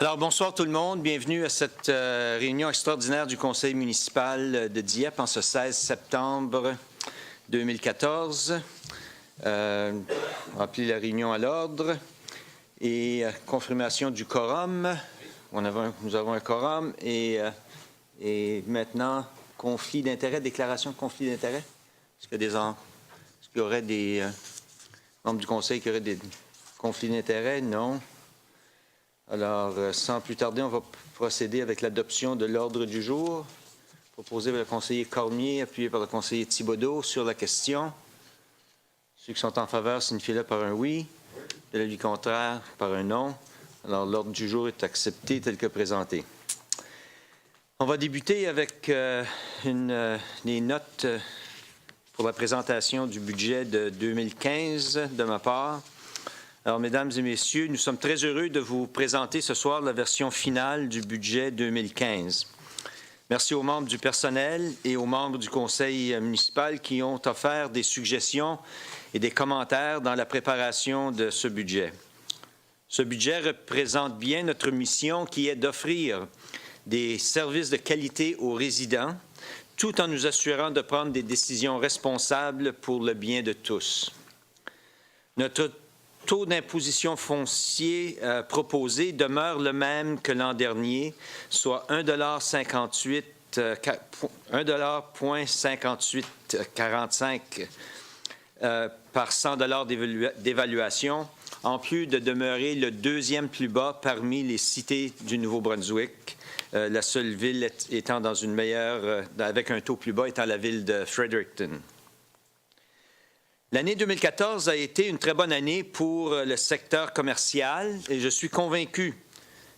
Alors, bonsoir tout le monde. Bienvenue à cette réunion extraordinaire du Conseil municipal de Dieppe en ce 16 septembre 2014. On va appeler la réunion à l'ordre et confirmation du quorum. Nous avons un quorum et maintenant, conflit d'intérêt, déclaration de conflit d'intérêt. Est-ce qu'il y aurait des membres du Conseil qui auraient des conflits d'intérêt? Non. Alors, sans plus tarder, on va procéder avec l'adoption de l'ordre du jour proposé par le conseiller Cormier, appuyé par le conseiller Thibodeau sur la question. Ceux qui sont en faveur signifient-le par un oui, de l'avis contraire par un non. Alors, l'ordre du jour est accepté tel que présenté. On va débuter avec des notes pour la présentation du budget de 2015 de ma part. Alors, mesdames et messieurs, nous sommes très heureux de vous présenter ce soir la version finale du budget 2015. Merci aux membres du personnel et aux membres du conseil municipal qui ont offert des suggestions et des commentaires dans la préparation de ce budget. Ce budget représente bien notre mission qui est d'offrir des services de qualité aux résidents, tout en nous assurant de prendre des décisions responsables pour le bien de tous. Notre taux d'imposition foncier proposé demeure le même que l'an dernier, soit 1,5845 par 100 $ d'évaluation, en plus de demeurer le deuxième plus bas parmi les cités du Nouveau-Brunswick, la seule ville étant dans une meilleure, avec un taux plus bas étant la ville de Fredericton. L'année 2014 a été une très bonne année pour le secteur commercial et je suis convaincu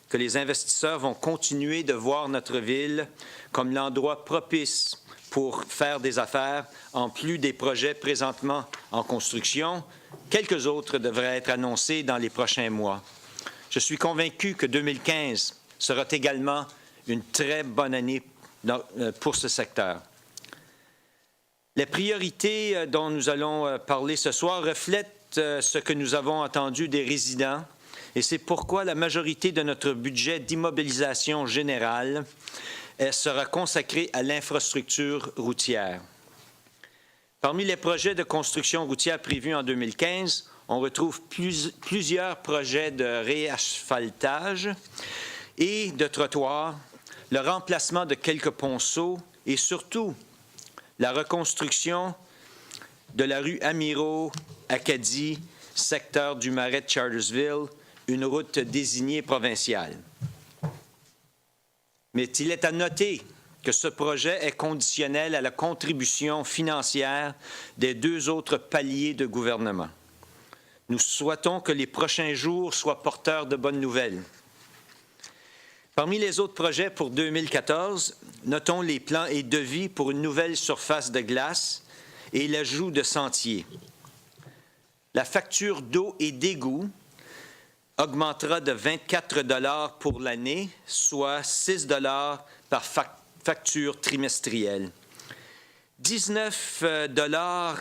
que les investisseurs vont continuer de voir notre ville comme l'endroit propice pour faire des affaires, en plus des projets présentement en construction. Quelques autres devraient être annoncés dans les prochains mois. Je suis convaincu que 2015 sera également une très bonne année pour ce secteur. Les priorités dont nous allons parler ce soir reflètent ce que nous avons entendu des résidents et c'est pourquoi la majorité de notre budget d'immobilisation générale sera consacrée à l'infrastructure routière. Parmi les projets de construction routière prévus en 2015, on retrouve plusieurs projets de réasphaltage et de trottoirs, le remplacement de quelques ponceaux et surtout la reconstruction de la rue Amiraux-Acadie, secteur du Marais de Chartersville, une route désignée provinciale. Mais il est à noter que ce projet est conditionnel à la contribution financière des deux autres paliers de gouvernement. Nous souhaitons que les prochains jours soient porteurs de bonnes nouvelles. Parmi les autres projets pour 2014, notons les plans et devis pour une nouvelle surface de glace et l'ajout de sentiers. La facture d'eau et d'égout augmentera de 24 $ pour l'année, soit 6 $ par facture trimestrielle. 19 $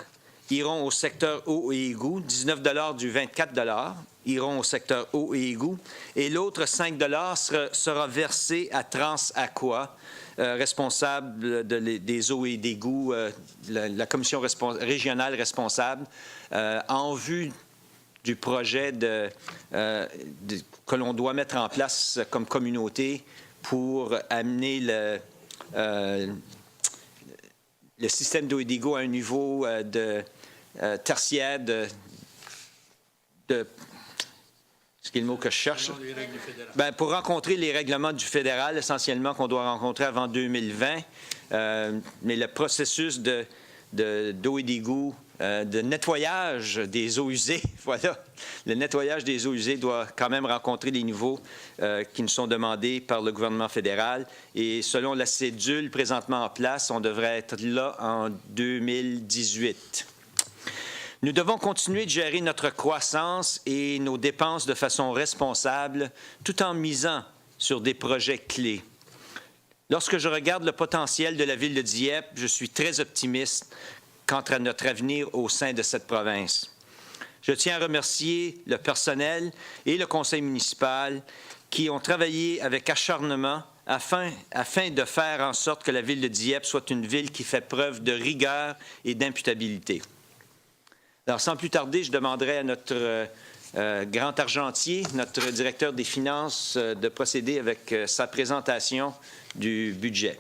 iront au secteur eau et égout, 19 $ du 24 $ iront au secteur eau et égout, et l'autre 5 $ sera versé à TransAqua, responsable des eaux et d'égouts, la commission régionale responsable, en vue du projet que l'on doit mettre en place comme communauté pour amener le système d'eau et d'égout à un niveau tertiaire c'est le mot que je cherche. Bien, pour rencontrer les règlements du fédéral, essentiellement, qu'on doit rencontrer avant 2020, mais le processus d'eau et d'égout, de nettoyage des eaux usées, voilà, le nettoyage des eaux usées doit quand même rencontrer les niveaux qui nous sont demandés par le gouvernement fédéral. Et selon la cédule présentement en place, on devrait être là en 2018. Nous devons continuer de gérer notre croissance et nos dépenses de façon responsable, tout en misant sur des projets clés. Lorsque je regarde le potentiel de la ville de Dieppe, je suis très optimiste quant à notre avenir au sein de cette province. Je tiens à remercier le personnel et le conseil municipal qui ont travaillé avec acharnement afin de faire en sorte que la ville de Dieppe soit une ville qui fait preuve de rigueur et d'imputabilité. Alors, sans plus tarder, je demanderai à notre grand argentier, notre directeur des finances, de procéder avec sa présentation du budget.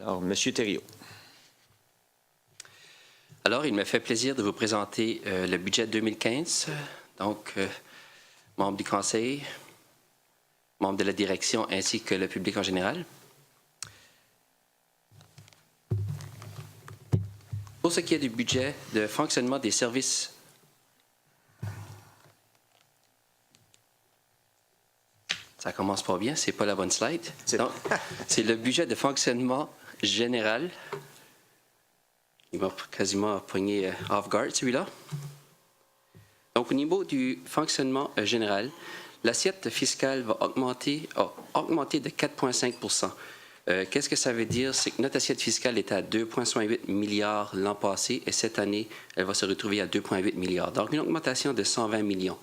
Alors, M. Thériault. Alors, il me fait plaisir de vous présenter le budget 2015. Donc, membres du conseil, membres de la direction ainsi que le public en général. Pour ce qui est du budget de fonctionnement des services, ça commence pas bien, c'est pas la bonne slide. C'est le budget de fonctionnement général. Il m'a quasiment pogné off-guard, celui-là. Donc, au niveau du fonctionnement général, l'assiette fiscale va augmenter de 4,5 Qu'est-ce que ça veut dire? C'est que notre assiette fiscale était à 2,68 milliards l'an passé et cette année, elle va se retrouver à 2,8 milliards. Donc, une augmentation de 120 millions.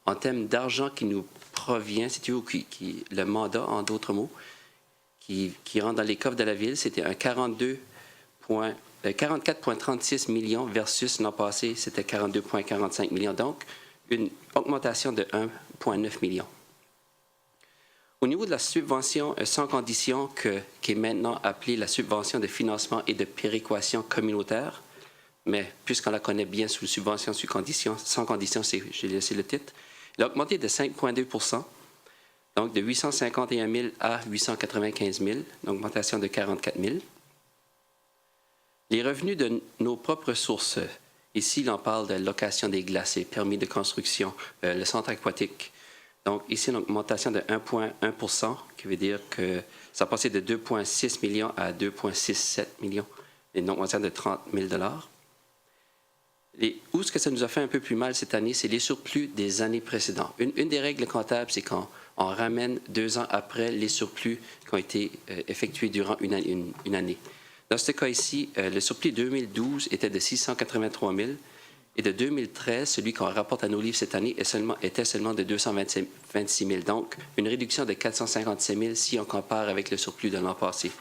En termes d'argent qui nous provient, si tu veux, le mandat, en d'autres mots, qui rentre dans les coffres de la Ville, c'était un 44,36 millions versus l'an passé, c'était 42,45 millions. Donc, une augmentation de 1,9 million. Au niveau de la subvention sans condition, qui est maintenant appelée la subvention de financement et de péréquation communautaire, mais puisqu'on la connaît bien sous subvention sans condition, j'ai laissé le titre, elle a augmenté de 5,2 donc de 851 000 à 895 000, une augmentation de 44 000. Les revenus de nos propres sources, ici, on parle de location des glaciers, permis de construction, le centre aquatique. Donc, ici, une augmentation de 1,1 qui veut dire que ça a passé de 2,6 millions à 2,67 millions, une augmentation de 30 000 Où est-ce que ça nous a fait un peu plus mal cette année, c'est les surplus des années précédentes. Une des règles comptables, c'est qu'on ramène 2 ans après les surplus qui ont été effectués durant une année. Dans ce cas ici, le surplus 2012 était de 683 000 et de 2013, celui qu'on rapporte à nos livres cette année était seulement de 226 000. Donc, une réduction de 457 000 si on compare avec le surplus de l'an passé.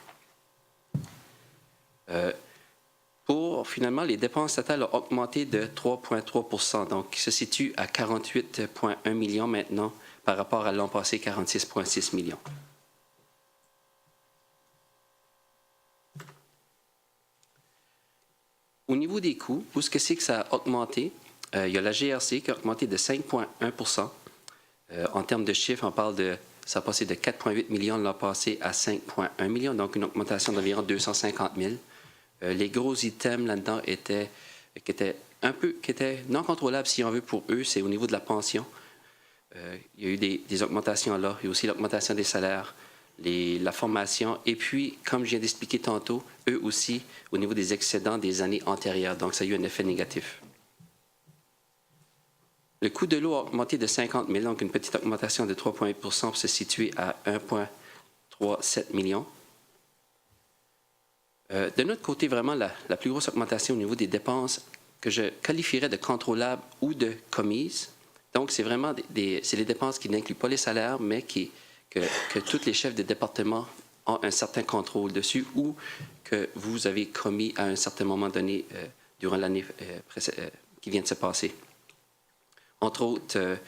Pour, finalement, les dépenses totales ont augmenté de 3,3 donc qui se situe à 48,1 millions maintenant par rapport à l'an passé, 46,6 millions. Au niveau des coûts, où est-ce que c'est que ça a augmenté? Il y a la GRC qui a augmenté de 5,1 en termes de chiffres, ça a passé de 4,8 millions l'an passé à 5,1 millions, donc une augmentation d'environ 250 000. Les gros items là-dedans qui étaient non contrôlables, si on veut, pour eux, c'est au niveau de la pension. Il y a eu des augmentations là. Il y a aussi l'augmentation des salaires, la formation. Et puis, comme je viens d'expliquer tantôt, eux aussi, au niveau des excédents des années antérieures. Donc, ça a eu un effet négatif. Le coût de l'eau a augmenté de 50 000, donc une petite augmentation de 3,8 pour se situer à 1,37 millions. De notre côté, vraiment, la plus grosse augmentation au niveau des dépenses que je qualifierais de contrôlables ou de commises. Donc, c'est vraiment c'est les dépenses qui n'incluent pas les salaires, mais que tous les chefs de département ont un certain contrôle dessus ou que vous avez commis à un certain moment donné durant l'année qui vient de se passer. Entre autres,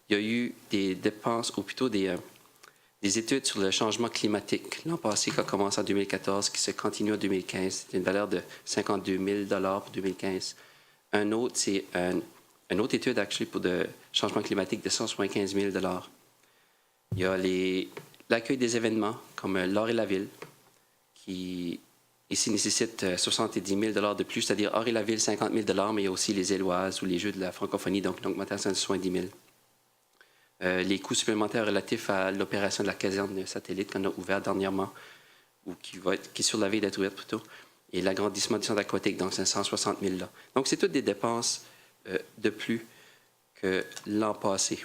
il y a eu des dépenses, ou plutôt des études sur le changement climatique. L'an passé, qui a commencé en 2014, qui se continue en 2015, c'est une valeur de 52 000 pour 2015. Un autre, c'est une autre étude, pour le changement climatique de 175 000 Il y a l'accueil des événements, comme l'Or et la Ville, qui ici nécessite 70 000 de plus, c'est-à-dire Or et la Ville, 50 000 mais il y a aussi les Éloises ou les Jeux de la francophonie, donc une augmentation de 70 000 les coûts supplémentaires relatifs à l'opération de la caserne satellite qu'on a ouverte dernièrement, ou qui est sur la veille d'être ouverte plutôt, et l'agrandissement du centre aquatique, donc c'est 160 000 là. Donc, c'est toutes des dépenses de plus que l'an passé.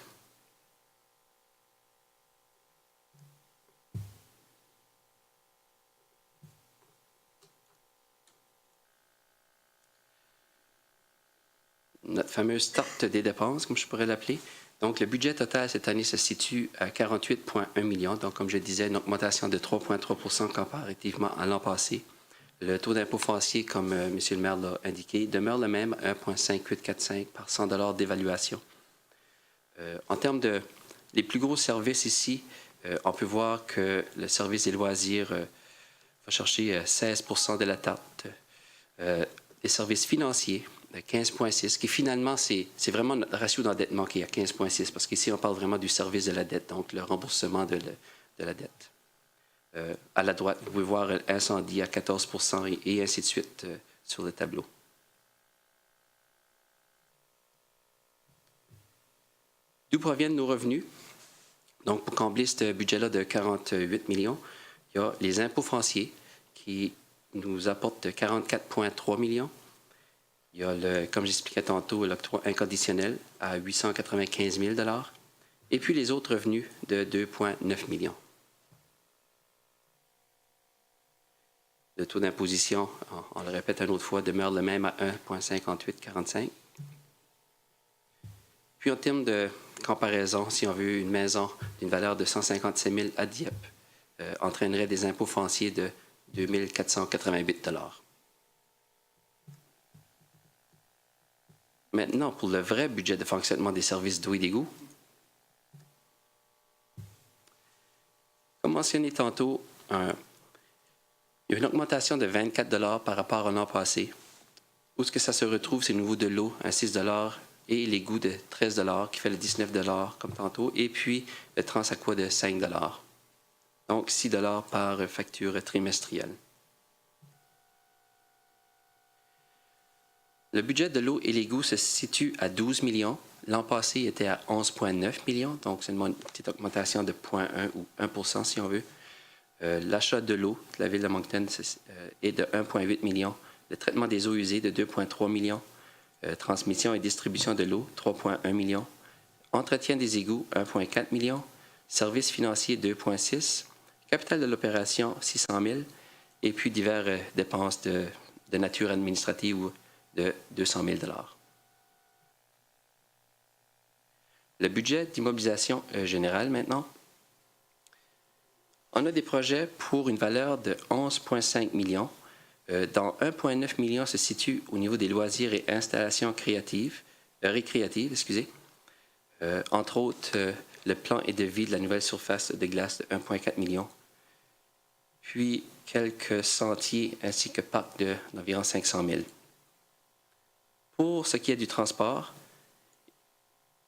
Notre fameuse tarte des dépenses, comme je pourrais l'appeler. Donc, le budget total cette année se situe à 48,1 millions. Donc, comme je disais, une augmentation de 3,3 comparativement à l'an passé. Le taux d'impôt foncier, comme M. le maire l'a indiqué, demeure le même à 1,5845 par 100 $ d'évaluation. En termes des plus gros services ici, on peut voir que le service des loisirs va chercher 16 de la tarte. Les services financiers, 15,6, qui finalement, c'est vraiment notre ratio d'endettement qui est à 15,6, parce qu'ici, on parle vraiment du service de la dette, donc le remboursement de la dette. À la droite, vous pouvez voir incendie à 14 et ainsi de suite sur le tableau. D'où proviennent nos revenus? Donc, pour combler ce budget-là de 48 millions, il y a les impôts fonciers qui nous apportent 44,3 millions. Il y a, comme j'expliquais tantôt, l'octroi inconditionnel à 895 000 $. Et puis les autres revenus de 2,9 millions. Le taux d'imposition, on le répète une autre fois, demeure le même à 1,5845. Puis en termes de comparaison, si on veut une maison d'une valeur de 157 000 à Dieppe, entraînerait des impôts fonciers de 2 488 $. Maintenant, pour le vrai budget de fonctionnement des services d'eau et d'égout, comme mentionné tantôt, il y a une augmentation de 24 $ par rapport à l'an passé. Où est-ce que ça se retrouve? C'est au niveau de l'eau, à 6 $ et l'égout de 13 $ qui fait le 19 $ comme tantôt, et puis le Transaqua de 5 $. Donc 6 $ par facture trimestrielle. Le budget de l'eau et l'égout se situe à 12 millions. L'an passé, il était à 11,9 millions, donc c'est une petite augmentation de 0,1 ou 1 si on veut. L'achat de l'eau de la ville de Moncton est de 1,8 million. Le traitement des eaux usées de 2,3 millions. Transmission et distribution de l'eau, 3,1 millions. Entretien des égouts, 1,4 million. Services financiers, 2,6. Capital de l'opération, 600 000. Et puis divers dépenses de nature administrative de 200 000 $. Le budget d'immobilisation générale maintenant. On a des projets pour une valeur de 11,5 millions. Dont 1,9 million se situe au niveau des loisirs et installations récréatives. Entre autres, le plan et devis de la nouvelle surface de glace de 1,4 million. Puis quelques sentiers ainsi que parcs d'environ 500 000. Pour ce qui est du transport,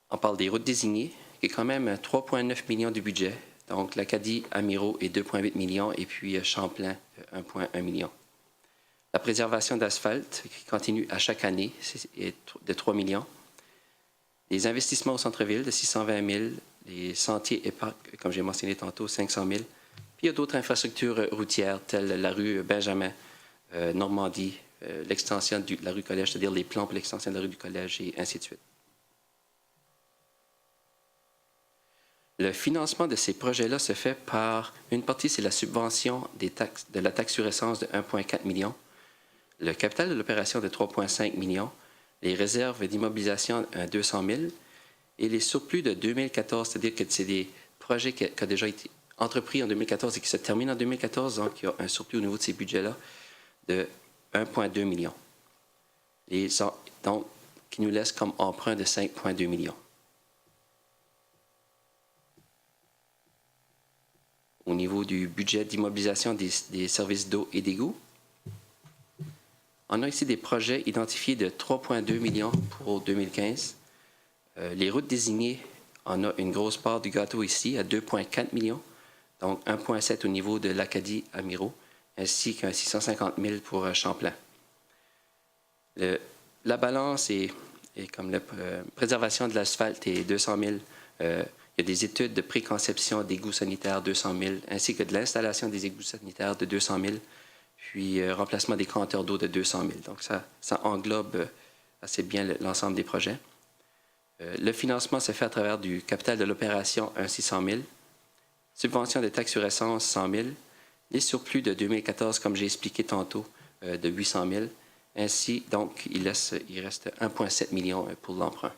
on parle des routes désignées, qui est quand même 3,9 millions du budget. Donc, l'Acadie, Amiraux est 2,8 millions et puis Champlain, 1,1 million. La préservation d'asphalte, qui continue à chaque année, est de 3 millions. Les investissements au centre-ville de 620 000. Les sentiers et parcs, comme j'ai mentionné tantôt, 500 000. Puis il y a d'autres infrastructures routières, telles la rue Benjamin, Normandie, l'extension de la rue Collège, c'est-à-dire les plans pour l'extension de la rue du Collège et ainsi de suite. Le financement de ces projets-là se fait par une partie, c'est la subvention de la taxe sur essence de 1,4 million, le capital de l'opération de 3,5 millions, les réserves d'immobilisation à 200 000 et les surplus de 2014, c'est-à-dire que c'est des projets qui ont déjà été entrepris en 2014 et qui se terminent en 2014, donc il y a un surplus au niveau de ces budgets-là de 1,2 million. Donc, qui nous laisse comme emprunt de 5,2 millions. Au niveau du budget d'immobilisation des services d'eau et d'égout, on a ici des projets identifiés de 3,2 millions pour 2015. Les routes désignées, on a une grosse part du gâteau ici à 2,4 millions, donc 1,7 au niveau de l'Acadie Amiraux, ainsi qu'un 650 000 pour Champlain. La balance est comme la préservation de l'asphalte est 200 000. Il y a des études de préconception d'égouts sanitaires 200 000, ainsi que de l'installation des égouts sanitaires de 200 000, puis remplacement des compteurs d'eau de 200 000. Donc ça englobe assez bien l'ensemble des projets. Le financement se fait à travers du capital de l'opération 600 000, subvention de taxes sur essence 100 000, les surplus de 2014, comme j'ai expliqué tantôt, de 800 000. Ainsi, donc, il reste 1,7 million pour l'emprunt.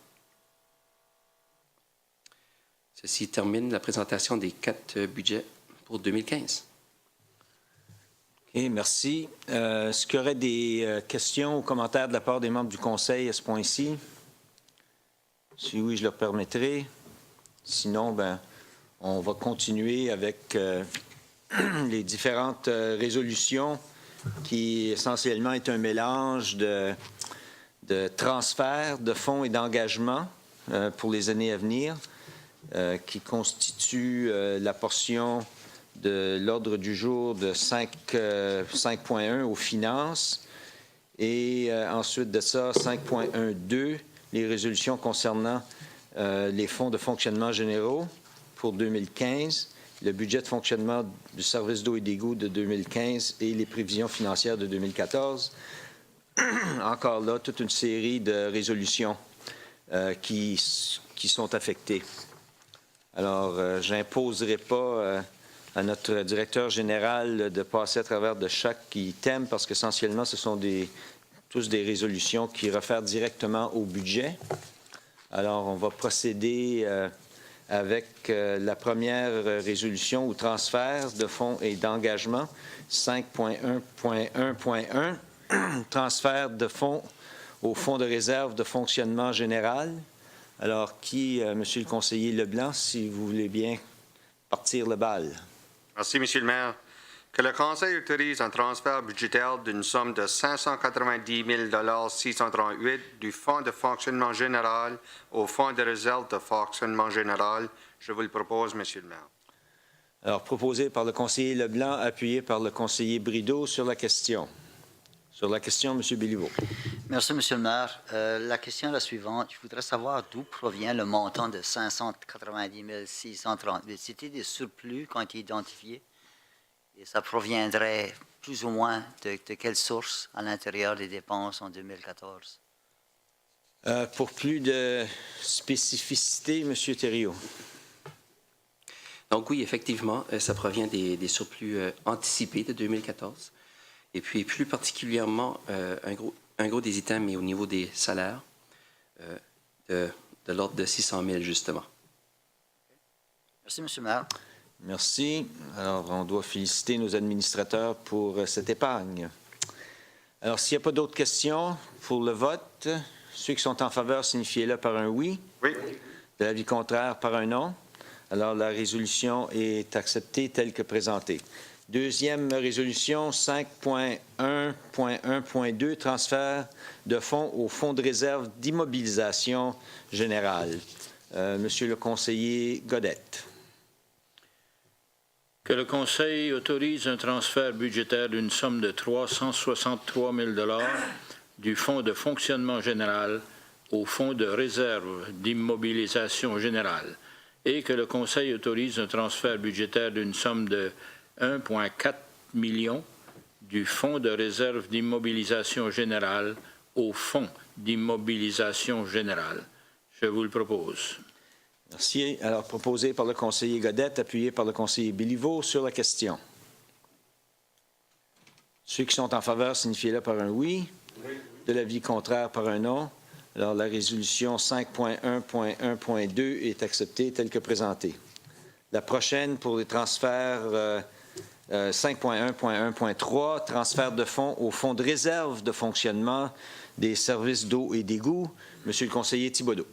Ceci termine la présentation des 4 budgets pour 2015. OK, merci. Est-ce qu'il y aurait des questions ou commentaires de la part des membres du Conseil à ce point-ci? Si oui, je leur permettrai. Sinon, ben, on va continuer avec les différentes résolutions qui essentiellement est un mélange de transferts de fonds et d'engagements pour les années à venir, qui constitue la portion de l'ordre du jour de 5.1 aux finances et ensuite de ça 5.1.2, les résolutions concernant les fonds de fonctionnement généraux pour 2015, le budget de fonctionnement du service d'eau et d'égout de 2015 et les prévisions financières de 2014. Encore là, toute une série de résolutions qui sont affectées. Alors, je n'imposerai pas à notre directeur général de passer à travers de chaque item parce qu'essentiellement, ce sont tous des résolutions qui réfèrent directement au budget. Alors, on va procéder avec la première résolution ou transfert de fonds et d'engagement, 5.1.1.1, transfert de fonds au fonds de réserve de fonctionnement général. Alors, Monsieur le conseiller Leblanc, si vous voulez bien partir le bal. Merci, Monsieur le maire. Que le Conseil autorise un transfert budgétaire d'une somme de 590 638 du Fonds de fonctionnement général au Fonds de réserve de fonctionnement général. Je vous le propose, Monsieur le maire. Alors, proposé par le conseiller Leblanc, appuyé par le conseiller Brideau sur la question. Sur la question, M. Béliveau. Merci, M. le maire. La question est la suivante. Je voudrais savoir d'où provient le montant de 590 638. C'était des surplus qui ont été identifiés et ça proviendrait plus ou moins de quelle source à l'intérieur des dépenses en 2014? Pour plus de spécificité, M. Thériault. Donc oui, effectivement, ça provient des surplus anticipés de 2014. Et puis, plus particulièrement, un gros des items est au niveau des salaires, de l'ordre de 600 000, justement. Merci, M. le maire. Merci. Alors, on doit féliciter nos administrateurs pour cette épargne. Alors, s'il n'y a pas d'autres questions pour le vote, ceux qui sont en faveur, signifiez-le par un oui. Oui. De l'avis contraire, par un non. Alors, la résolution est acceptée telle que présentée. Deuxième résolution, 5.1.1.2, transfert de fonds au Fonds de réserve d'immobilisation générale. Monsieur le conseiller Godette. Que le Conseil autorise un transfert budgétaire d'une somme de 363 000 du Fonds de fonctionnement général au Fonds de réserve d'immobilisation générale et que le Conseil autorise un transfert budgétaire d'une somme de 1,4 million du Fonds de réserve d'immobilisation générale au Fonds d'immobilisation générale. Je vous le propose. Merci. Alors, proposé par le conseiller Godette, appuyé par le conseiller Béliveau sur la question. Ceux qui sont en faveur, signifiez-le par un oui. De l'avis contraire, par un non. Alors, la résolution 5.1.1.2 est acceptée telle que présentée. La prochaine pour les transferts 5.1.1.3, transfert de fonds au Fonds de réserve de fonctionnement des services d'eau et d'égout. Monsieur le conseiller Thibodeau.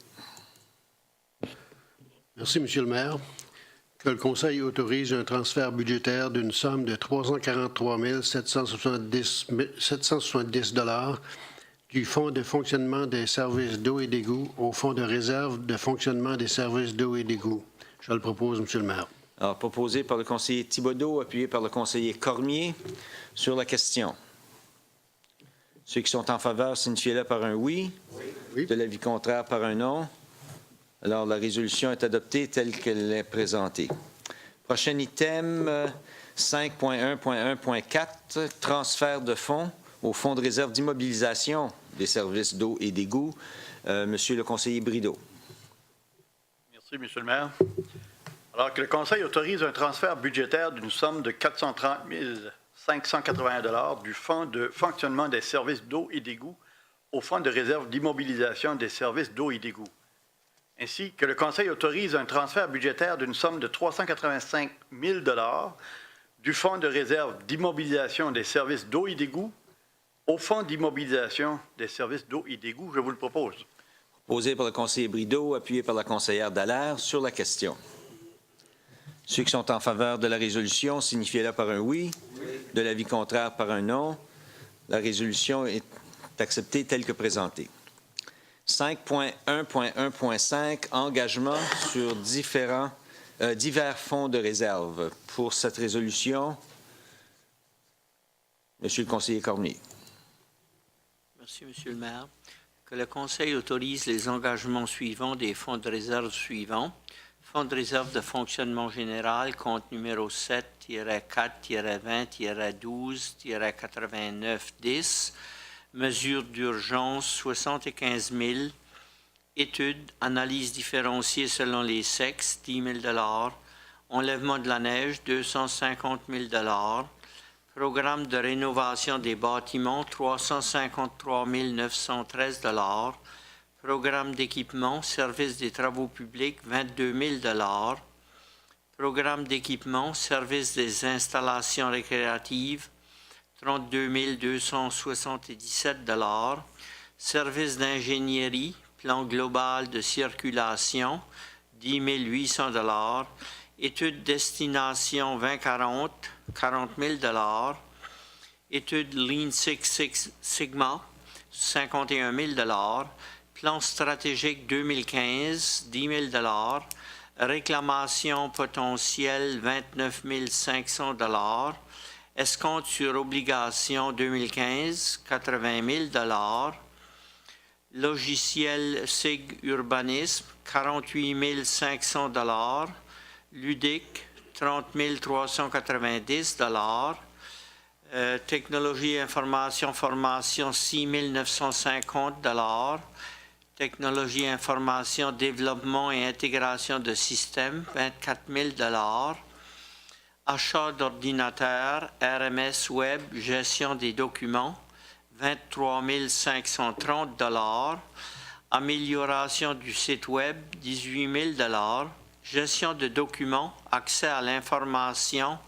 Merci, Monsieur le maire. Que le Conseil autorise un transfert budgétaire d'une somme de 343 770 du Fonds de fonctionnement des services d'eau et d'égout au Fonds de réserve de fonctionnement des services d'eau et d'égout. Je le propose, Monsieur le maire. Alors, proposé par le conseiller Thibodeau, appuyé par le conseiller Cormier sur la question. Ceux qui sont en faveur, signifiez-le par un oui. Oui. De l'avis contraire, par un non. Alors, la résolution est adoptée telle qu'elle est présentée. Prochain item, 5.1.1.4, transfert de fonds au Fonds de réserve d'immobilisation des services d'eau et d'égout. Monsieur le conseiller Brideau. Merci, Monsieur le maire. Alors que le Conseil autorise un transfert budgétaire d'une somme de 430 581 du Fonds de fonctionnement des services d'eau et d'égout au Fonds de réserve d'immobilisation des services d'eau et d'égout, Ainsi que le Conseil autorise un transfert budgétaire d'une somme de 385 000 du Fonds de réserve d'immobilisation des services d'eau et d'égout au Fonds d'immobilisation des services d'eau et d'égout. Je vous le propose. Proposé par le conseiller Brideau, appuyé par la conseillère Dallaire sur la question. Ceux qui sont en faveur de la résolution, signifiez-le par un oui. De l'avis contraire, par un non. La résolution est acceptée telle que présentée. 5.1.1.5, engagement sur divers fonds de réserve. Pour cette résolution, Monsieur le conseiller Cormier. Merci, Monsieur le maire. Que le Conseil autorise les engagements suivants des fonds de réserve suivants. Fonds de réserve de fonctionnement général, compte numéro 7-4-20-12-89-10. Mesures d'urgence, 75 000. Études, analyse différenciée selon les sexes, 10 000 $. Enlèvement de la neige, 250 000 $. Programme de rénovation des bâtiments, 353 913 $. Programme d'équipement, service des travaux publics, 22 000 $. Programme d'équipement, service des installations récréatives, 32 277 $. Service d'ingénierie, plan global de circulation, 10 800 $. Étude destination 2040, 40 000 $. Étude Lean Six Sigma, 51 000 $. Plan stratégique 2015, 10 000 $. Réclamation potentielle, 29 500 $. Escompte sur obligation 2015, 80 000 $. Logiciel SIG Urbanisme, 48 500 $. Ludique, 30 390 $. Technologie, information, formation, 6 950 $. Technologie, information, développement et intégration de systèmes, 24 000 $. Achat d'ordinateurs, RMS Web, gestion des documents, 23 530 $. Amélioration du site Web, 18 000 $. Gestion de documents, accès à l'information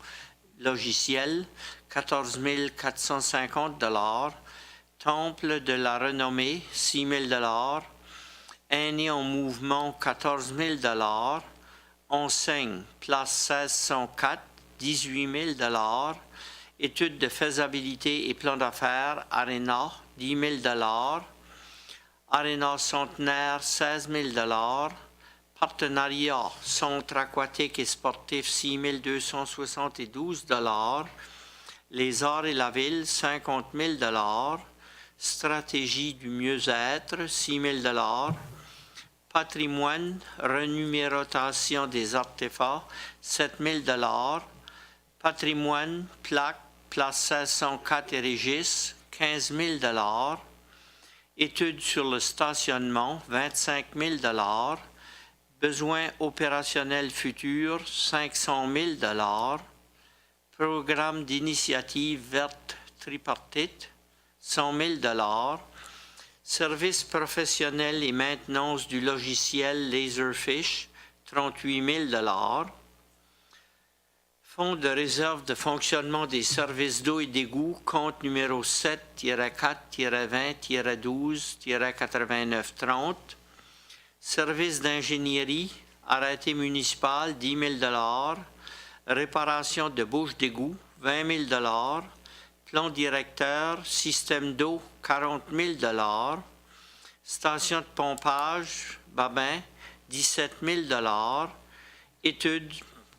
logicielle, 14 450 $. Temple de la renommée, 6 000 $. Aînés en mouvement, 14 000 $. Enseigne, place 1604, 18 000 $. Étude de faisabilité et plan d'affaires, Arena, 10 000 $. Arena Centenaire, 16 000 $. Partenariat, centre aquatique et sportif, 6 272 $. Les arts et la ville, 50 000 $. Stratégie du mieux-être, 6 000 $. Patrimoine, renumérotation des artefacts, 7 000 $. Patrimoine, plaque, place 1604 et Régis, 15 000 $. Études sur le stationnement, 25 000 $. Besoins opérationnels futurs, 500 000 $. Programme d'initiative verte tripartite, 100 000 $. Services professionnels et maintenance du logiciel Laserfish, 38 000 $. Fonds de réserve de fonctionnement des services d'eau et d'égout, compte numéro 7-4-20-12-89-30. Service d'ingénierie, arrêté municipal, 10 000 $. Réparation de bouches d'égout, 20 000 $. Plan directeur, système d'eau, 40 000 $. Station de pompage, Babin, 17 000 $. Étude,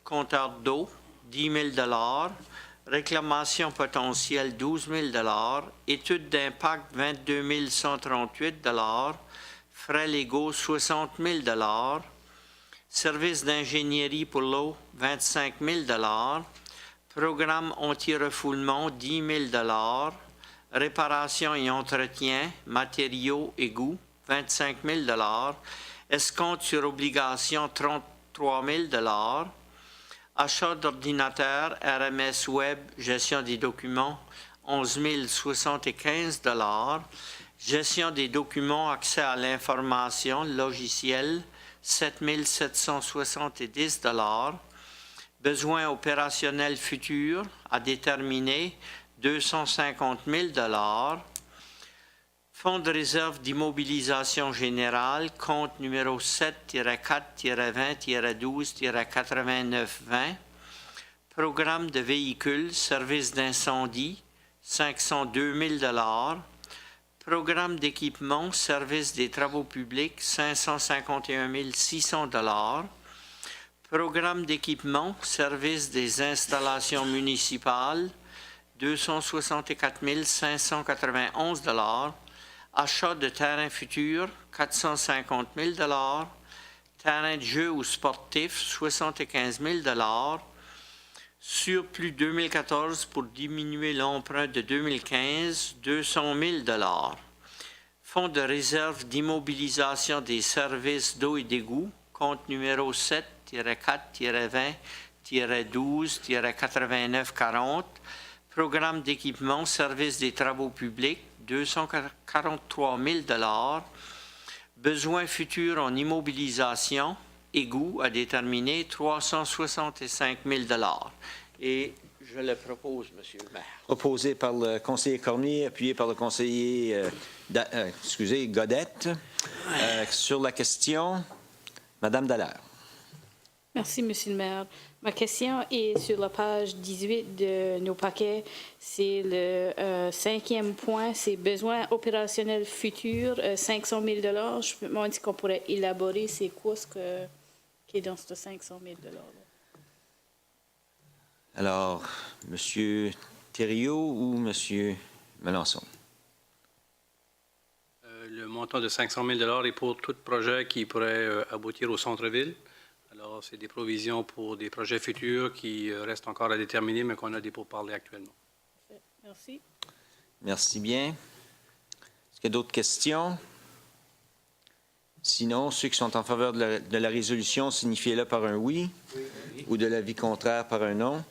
compteur d'eau, 10 000 $. Réclamation potentielle, 12 000 $. Étude d'impact, 22 138 $. Frais légaux, 60 000 $. Service d'ingénierie pour l'eau, 25 000 $. Programme anti-refoulement, 10 000 $. Réparation et entretien, matériaux, égouts, 25 000 $. Escompte sur obligation, 33 000 $. Achat d'ordinateurs, RMS Web, gestion des documents, 11 075 $. Gestion des documents, accès à l'information, logiciel, 7 770 $. Besoins opérationnels futurs à déterminer, 250 000 $. Fonds de réserve d'immobilisation générale, compte numéro 7-4-20-12-89-20. Programme de véhicules, service d'incendie, 502 000 $. Programme d'équipement, service des travaux publics, 551 600 $. Programme d'équipement, service des installations municipales, 264 591 $. Achat de terrains futurs, 450 000 $. Terrain de jeu ou sportif, 75 000 $. Surplus 2014 pour diminuer l'emprunt de 2015, 200 000 $. Fonds de réserve d'immobilisation des services d'eau et d'égout, compte numéro 7-4-20-12-89-40. Programme d'équipement, service des travaux publics, 243 000 $. Besoins futurs en immobilisation, égout à déterminer, 365 000 $. Et je le propose, Monsieur le maire. Proposé par le conseiller Cormier, appuyé par le conseiller Godette. Sur la question, Madame Dallaire. Merci, Monsieur le maire. Ma question est sur la page 18 de nos paquets. C'est le 5e point, c'est besoins opérationnels futurs, 500 000 $. Je me demande si on pourrait élaborer c'est quoi ce qui est dans ce 500 000 $. Alors, M. Thériault ou M. Melançon? Le montant de 500 000 $ est pour tout projet qui pourrait aboutir au centre-ville. Alors, c'est des provisions pour des projets futurs qui restent encore à déterminer, mais qu'on a des pourparlers actuellement. Merci. Merci bien. Est-ce qu'il y a d'autres questions? Sinon, ceux qui sont en faveur de la résolution, signifiez-le par un oui, ou de l'avis contraire par un non.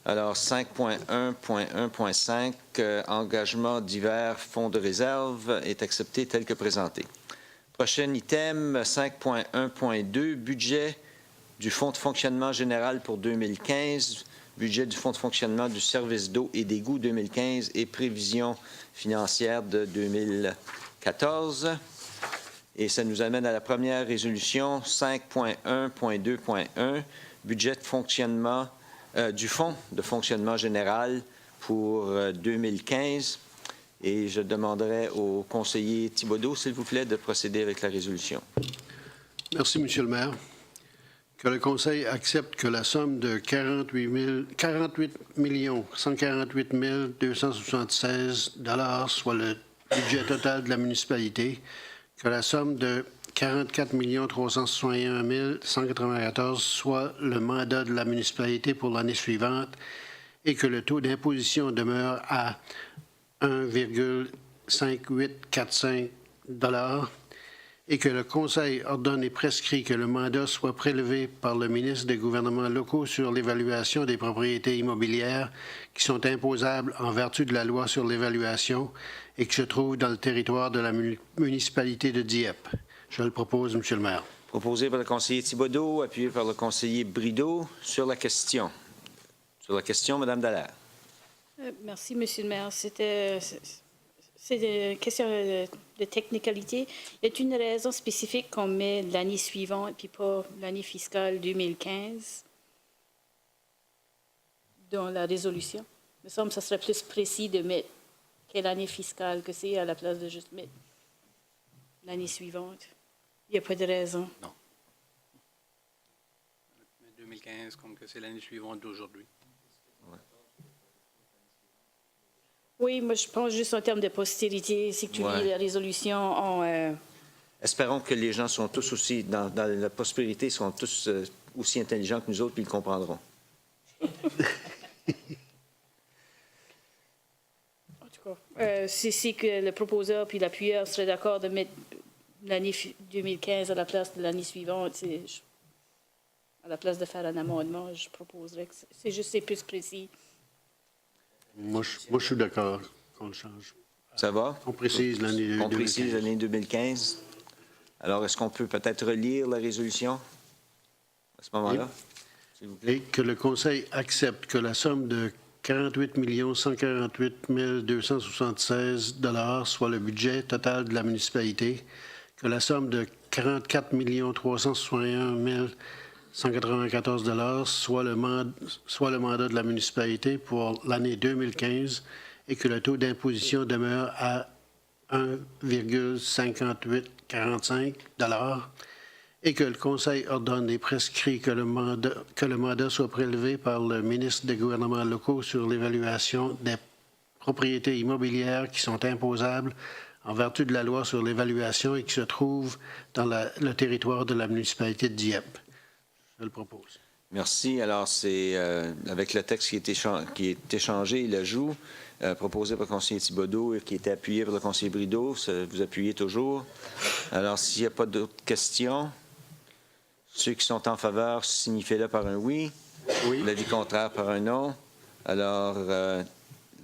Alors, 5.1.1.5, engagement divers, fonds de réserve, est accepté tel que présenté. Prochain item, 5.1.2, budget du Fonds de fonctionnement général pour 2015, budget du Fonds de fonctionnement du service d'eau et d'égout 2015 et prévision financière de 2014. Et ça nous amène à la première résolution, 5.1.2.1, budget de fonctionnement du Fonds de fonctionnement général pour 2015. Et je demanderai au conseiller Thibodeau, s'il vous plaît, de procéder avec la résolution. Merci, Monsieur le maire. Que le Conseil accepte que la somme de 48 148 276 $ soit le budget total de la municipalité, que la somme de 44 361 194 soit le mandat de la municipalité pour l'année suivante et que le taux d'imposition demeure à 1,5845 $ et que le Conseil ordonne et prescrit que le mandat soit prélevé par le ministre des gouvernements locaux sur l'évaluation des propriétés immobilières qui sont imposables en vertu de la loi sur l'évaluation et qui se trouvent dans le territoire de la municipalité de Dieppe. Je le propose, Monsieur le maire. Proposé par le conseiller Thibodeau, appuyé par le conseiller Brideau. Sur la question. Sur la question, Mme Dallaire. Merci, Monsieur le maire. C'est une question de technicalité. Y a-t-il une raison spécifique qu'on met l'année suivante et puis pas l'année fiscale 2015 dans la résolution? Il me semble que ça serait plus précis de mettre quelle année fiscale que c'est à la place de juste mettre l'année suivante. Il n'y a pas de raison. Non. 2015, comme que c'est l'année suivante d'aujourd'hui. Oui, moi, je pense juste en termes de postérité. Si tu lis la résolution, Espérons que les gens sont tous aussi, dans la prospérité, sont tous aussi intelligents que nous autres, puis ils le comprendront. En tout cas, si que le proposeur puis l'appuyeur seraient d'accord de mettre l'année 2015 à la place de l'année suivante, à la place de faire un amendement, je proposerais que c'est plus précis. Moi, je suis d'accord qu'on le change. Ça va? On précise l'année 2015. On précise l'année 2015. Alors, est-ce qu'on peut peut-être relire la résolution à ce moment-là? S'il vous plaît. Et que le Conseil accepte que la somme de 48 148 276 $ soit le budget total de la municipalité, que la somme de 44 361 194 $ soit le mandat de la municipalité pour l'année 2015 et que le taux d'imposition demeure à 1,5845 $ et que le Conseil ordonne et prescrit que le mandat soit prélevé par le ministre des gouvernements locaux sur l'évaluation des propriétés immobilières qui sont imposables en vertu de la loi sur l'évaluation et qui se trouvent dans le territoire de la municipalité de Dieppe. Je le propose. Merci. Alors, c'est avec le texte qui est échangé et l'ajout proposé par le conseiller Thibodeau et qui était appuyé par le conseiller Brideau. Vous appuyez toujours. Alors, s'il n'y a pas d'autres questions, ceux qui sont en faveur, signifiez-le par un oui. Oui. L'avis contraire par un non. Alors,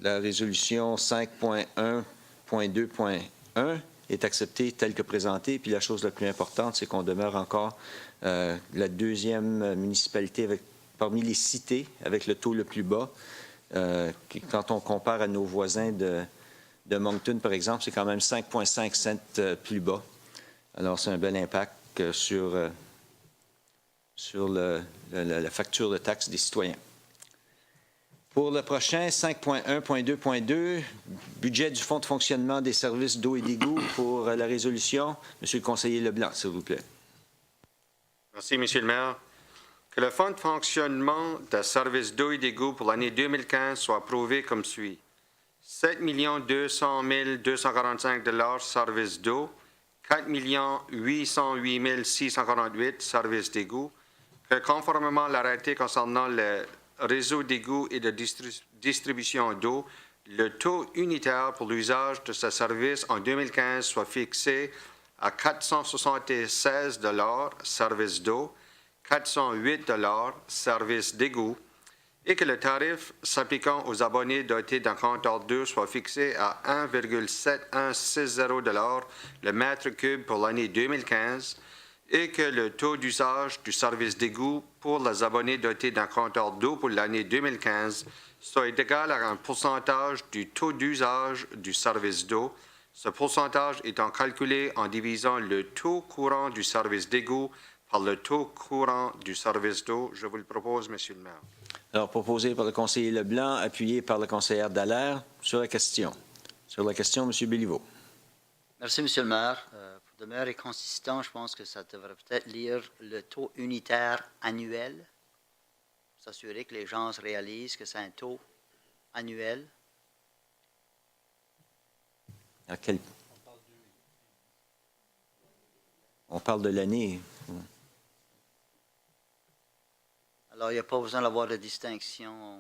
la résolution 5.1.2.1 est acceptée telle que présentée. Puis la chose la plus importante, c'est qu'on demeure encore la deuxième municipalité parmi les cités avec le taux le plus bas. Quand on compare à nos voisins de Moncton, par exemple, c'est quand même 5,5 cents plus bas. Alors, c'est un bel impact sur la facture de taxes des citoyens. Pour le prochain, 5.1.2.2, budget du Fonds de fonctionnement des services d'eau et d'égout pour la résolution. Monsieur le conseiller Leblanc, s'il vous plaît. Merci, Monsieur le maire. Que le Fonds de fonctionnement des services d'eau et d'égout pour l'année 2015 soit approuvé comme suit. 7 200 245 $ services d'eau, 4 808 648 services d'égout, que conformément à l'arrêté concernant le réseau d'égout et de distribution d'eau, le taux unitaire pour l'usage de ce service en 2015 soit fixé à 476 $ service d'eau, 408 $ service d'égout, et que le tarif s'appliquant aux abonnés dotés d'un compteur d'eau soit fixé à 1,7160 $ le mètre cube pour l'année 2015, et que le taux d'usage du service d'égout pour les abonnés dotés d'un compteur d'eau pour l'année 2015 soit égal à un pourcentage du taux d'usage du service d'eau, ce pourcentage étant calculé en divisant le taux courant du service d'égout par le taux courant du service d'eau. Je vous le propose, Monsieur le maire. Alors, proposé par le conseiller Leblanc, appuyé par la conseillère Dallaire sur la question. Sur la question, M. Béliveau. Merci, Monsieur le maire. Pour demeurer consistant, je pense que ça devrait peut-être lire le taux unitaire annuel, pour s'assurer que les gens se réalisent que c'est un taux annuel. À quel... On parle de l'année. Alors, il n'y a pas besoin d'avoir de distinction.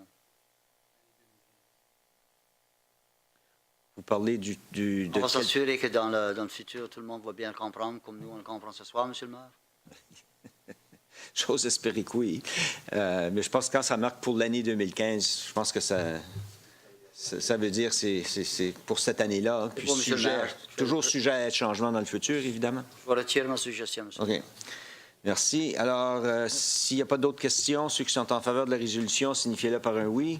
Vous parlez On va s'assurer que dans le futur, tout le monde va bien le comprendre, comme nous, on le comprend ce soir, Monsieur le maire. J'ose espérer que oui. Mais je pense que quand ça marque pour l'année 2015, je pense que ça veut dire que c'est pour cette année-là. Puis toujours sujet à être changement dans le futur, évidemment. Je vais retirer ma suggestion, Monsieur. OK. Merci. Alors, s'il n'y a pas d'autres questions, ceux qui sont en faveur de la résolution, signifiez-le par un oui.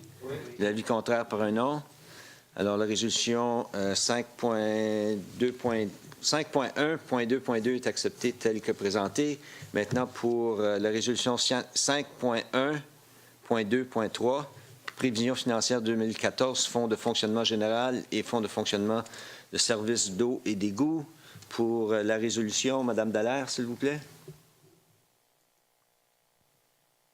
L'avis contraire par un non. Alors, la résolution 5.1.2.2 est acceptée telle que présentée. Maintenant, pour la résolution 5.1.2.3, prévision financière 2014, Fonds de fonctionnement général et Fonds de fonctionnement de services d'eau et d'égout. Pour la résolution, Mme Dallaire, s'il vous plaît.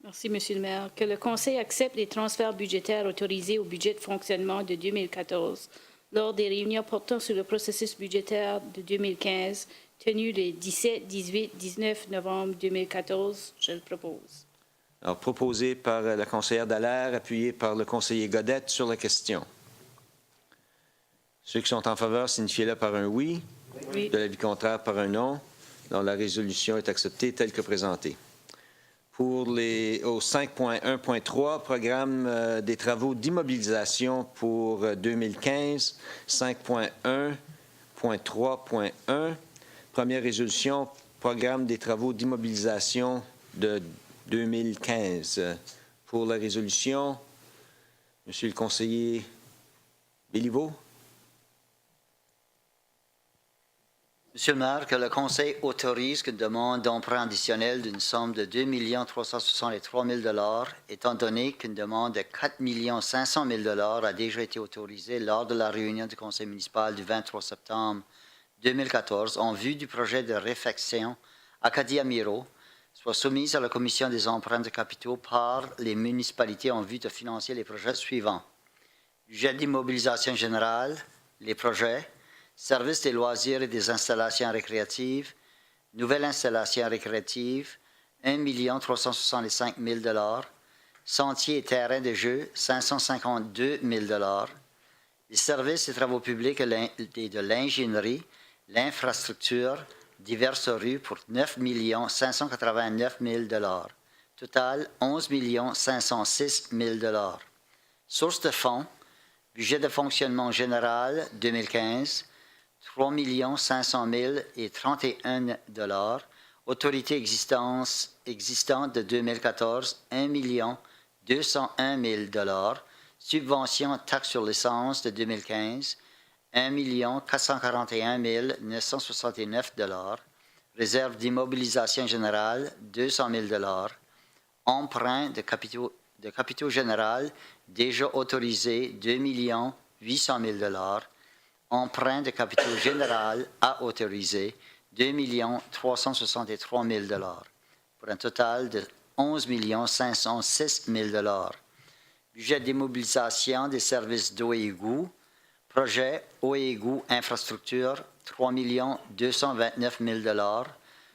Merci, Monsieur le maire. Que le Conseil accepte les transferts budgétaires autorisés au budget de fonctionnement de 2014 lors des réunions portant sur le processus budgétaire de 2015 tenues les 17, 18, 19 novembre 2014. Je le propose. Alors, proposé par la conseillère Dallaire, appuyé par le conseiller Godette sur la question. Ceux qui sont en faveur, signifiez-le par un oui. Oui. De l'avis contraire par un non. Donc, la résolution est acceptée telle que présentée. Pour au 5.1.3, programme des travaux d'immobilisation pour 2015, 5.1.3.1, Première résolution, programme des travaux d'immobilisation de 2015. Pour la résolution, Monsieur le conseiller Béliveau. Monsieur le maire, que le Conseil autorise une demande d'emprunt additionnel d'une somme de 2 363 000 étant donné qu'une demande de 4 500 000 a déjà été autorisée lors de la réunion du Conseil municipal du 23 septembre 2014 en vue du projet de réfection Acadie-Amiro, soit soumise à la Commission des emprunts de capitaux par les municipalités en vue de financer les projets suivants. Budget d'immobilisation générale, les projets, services des loisirs et des installations récréatives, nouvelle installation récréative, 1 365 000 sentiers et terrains de jeu, 552 000 les services et travaux publics et de l'ingénierie, l'infrastructure, diverses rues pour 9 589 000 Total, 11 506 000 Source de fonds, budget de fonctionnement général 2015, 3 500 000 et 31 $. Autorité existante de 2014, 1 201 000 Subvention taxe sur l'essence de 2015, 1 441 969 $. Réserve d'immobilisation générale, 200 000 $. Emprunt de capitaux général déjà autorisé, 2 800 000 $. Emprunt de capitaux général à autoriser, 2 363 000 $, pour un total de 11 506 000 $. Budget d'immobilisation des services d'eau et égout, projet eau et égout infrastructure, 3 229 000 $.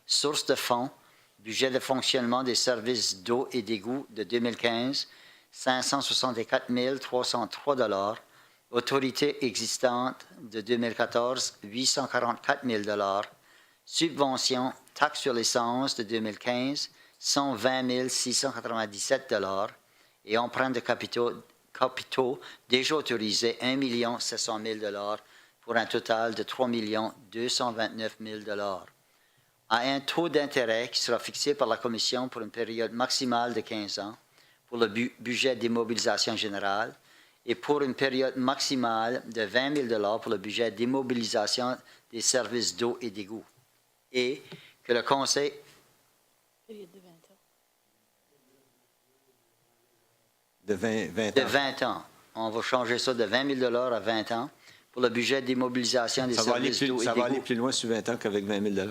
Source de fonds, budget de fonctionnement des services d'eau et d'égout de 2015, 564 303 $. Autorité existante de 2014, 844 000 $. Subvention, taxe sur l'essence de 2015, 120 697 $. Et emprunt de capitaux déjà autorisés, 1 700 000 $, pour un total de 3 229 000 $. À un taux d'intérêt qui sera fixé par la Commission pour une période maximale de 15 ans pour le budget d'immobilisation générale, et pour une période maximale de 20 000 $ pour le budget d'immobilisation des services d'eau et d'égout. Et que le Conseil... De 20 ans. De 20 ans. On va changer ça de 20 000 $ à 20 ans pour le budget d'immobilisation des services d'eau et d'égout. Ça va aller plus loin sur 20 ans qu'avec 20 000 $.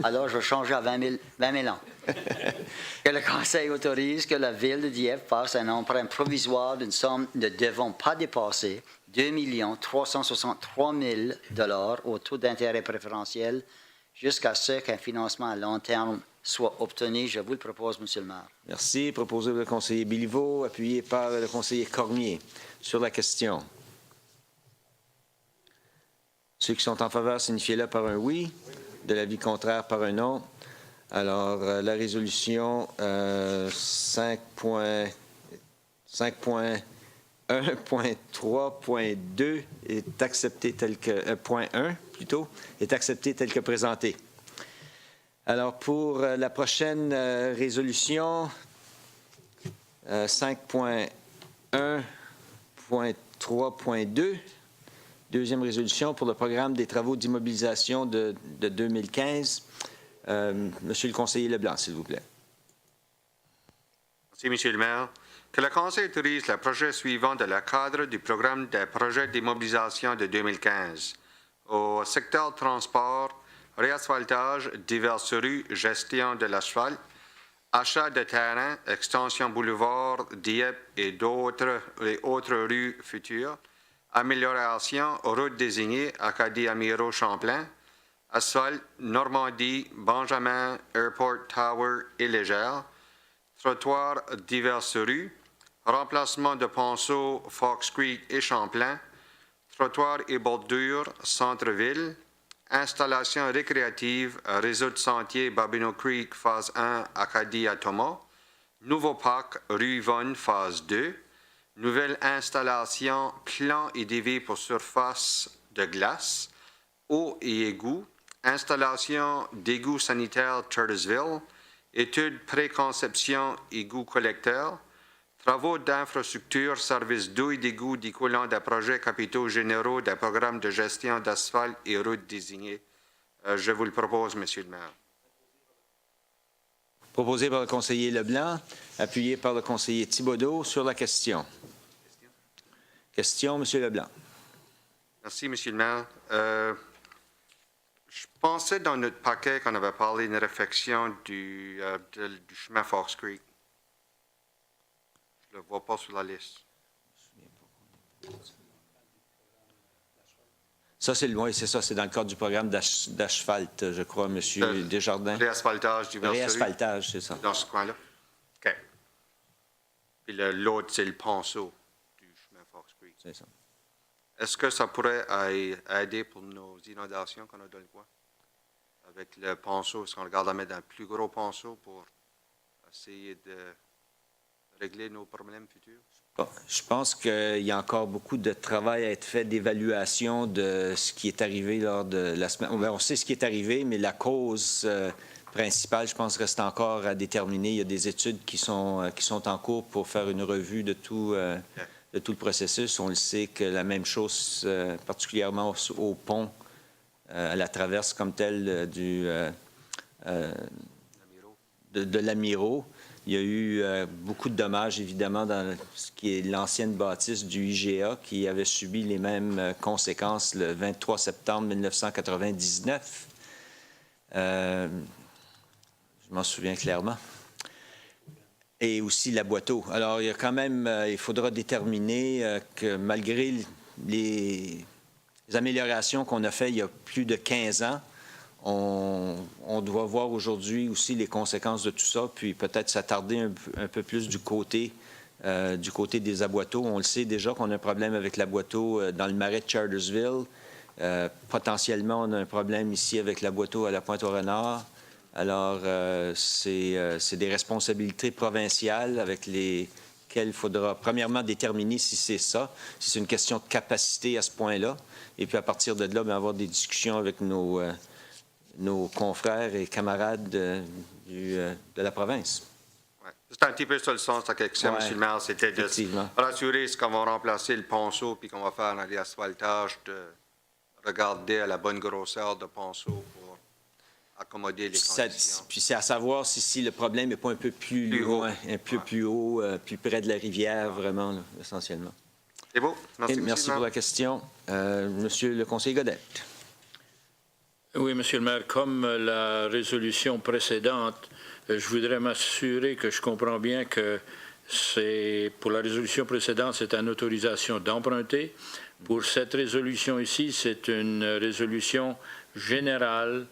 Alors, je vais changer à 20 000 ans. Que le Conseil autorise que la Ville de Dieppe fasse un emprunt provisoire d'une somme ne devant pas dépasser 2 363 000 $ au taux d'intérêt préférentiel jusqu'à ce qu'un financement à long terme soit obtenu. Je vous le propose, Monsieur le maire. Merci. Proposé par le conseiller Béliveau, appuyé par le conseiller Cormier. Sur la question. Ceux qui sont en faveur, signifiez-le par un oui. De l'avis contraire, par un non. Alors, la résolution 5.1.3.2 est acceptée telle que... point 1, plutôt, est acceptée telle que présentée. Alors, pour la prochaine résolution, 5.1.3.2, deuxième résolution pour le programme des travaux d'immobilisation de 2015. Monsieur le conseiller Leblanc, s'il vous plaît. Merci, Monsieur le maire. Que le Conseil autorise le projet suivant de le cadre du programme des projets d'immobilisation de 2015. Au secteur transport, réasphaltage, diverses rues, gestion de l'asphalte, achat de terrain, extension boulevard, Dieppe et autres rues futures, amélioration route désignée Acadie-Amiro Champlain, asphalte Normandie, Benjamin, Airport Tower et Légère, trottoir diverses rues, remplacement de ponceau Fox Creek et Champlain, trottoir et bordure centre-ville, installation récréative réseau de sentiers Babino Creek phase 1 Acadie-Atoma, nouveau parc rue Yvonne phase 2, nouvelle installation plan et dévier pour surface de glace, eau et égout, installation d'égouts sanitaires Chartersville, études préconception égout collecteur, travaux d'infrastructure, services d'eau et d'égout découlant des projets capitaux généraux des programmes de gestion d'asphalte et routes désignés. Je vous le propose, Monsieur le maire. Proposé par le conseiller Leblanc, appuyé par le conseiller Thibodeau sur la question. Question, Monsieur Leblanc. Merci, Monsieur le maire. Je pensais dans notre paquet qu'on avait parlé d'une réflexion du chemin Fox Creek. Je ne le vois pas sur la liste. Ça, c'est ça, c'est dans le cadre du programme d'asphalte, je crois, M. Desjardins. Réasphaltage du Mercerie. Réasphaltage, c'est ça. Dans ce coin-là. OK. Puis l'autre, c'est le ponceau du chemin Fox Creek. C'est ça. Est-ce que ça pourrait aider pour nos inondations qu'on a dans le coin? Avec le ponceau, est-ce qu'on regarde à mettre un plus gros ponceau pour essayer de régler nos problèmes futurs? Bon, je pense qu'il y a encore beaucoup de travail à être fait d'évaluation de ce qui est arrivé lors de la semaine. On sait ce qui est arrivé, mais la cause principale, je pense, reste encore à déterminer. Il y a des études qui sont en cours pour faire une revue de tout le processus. On le sait que la même chose, particulièrement au pont, à la traverse comme telle de l'Amiraux. Il y a eu beaucoup de dommages, évidemment, dans ce qui est l'ancienne bâtisse du IGA qui avait subi les mêmes conséquences le 23 septembre 1999. Je m'en souviens clairement. Et aussi la Boiteau. Alors, il y a quand même, il faudra déterminer que malgré les améliorations qu'on a faites il y a plus de 15 ans, on doit voir aujourd'hui aussi les conséquences de tout ça, puis peut-être s'attarder un peu plus du côté des aboiteaux. On le sait déjà qu'on a un problème avec la Boiteau dans le marais de Chartersville. Potentiellement, on a un problème ici avec la Boiteau à la Pointe-aux-Renards. Alors, c'est des responsabilités provinciales avec lesquelles il faudra premièrement déterminer si c'est ça, si c'est une question de capacité à ce point-là, et puis à partir de là, bien, avoir des discussions avec nos confrères et camarades de la province. Ouais. C'est un petit peu ça le sens de la question, Ouais, M. le maire, c'était de rassurer ce qu'on va remplacer le ponceau puis qu'on va faire un réasphaltage, de regarder à la bonne grosseur de ponceau pour accommoder les conditions. Puis c'est à savoir si le problème n'est pas un peu plus loin, un peu plus haut, plus près de la rivière, vraiment, là, essentiellement. C'est beau. Merci, merci pour la question. Monsieur le conseiller Godet. Oui, Monsieur le maire, comme la résolution précédente, je voudrais m'assurer que je comprends bien que pour la résolution précédente, c'est une autorisation d'emprunter. Pour cette résolution ici, c'est une résolution générale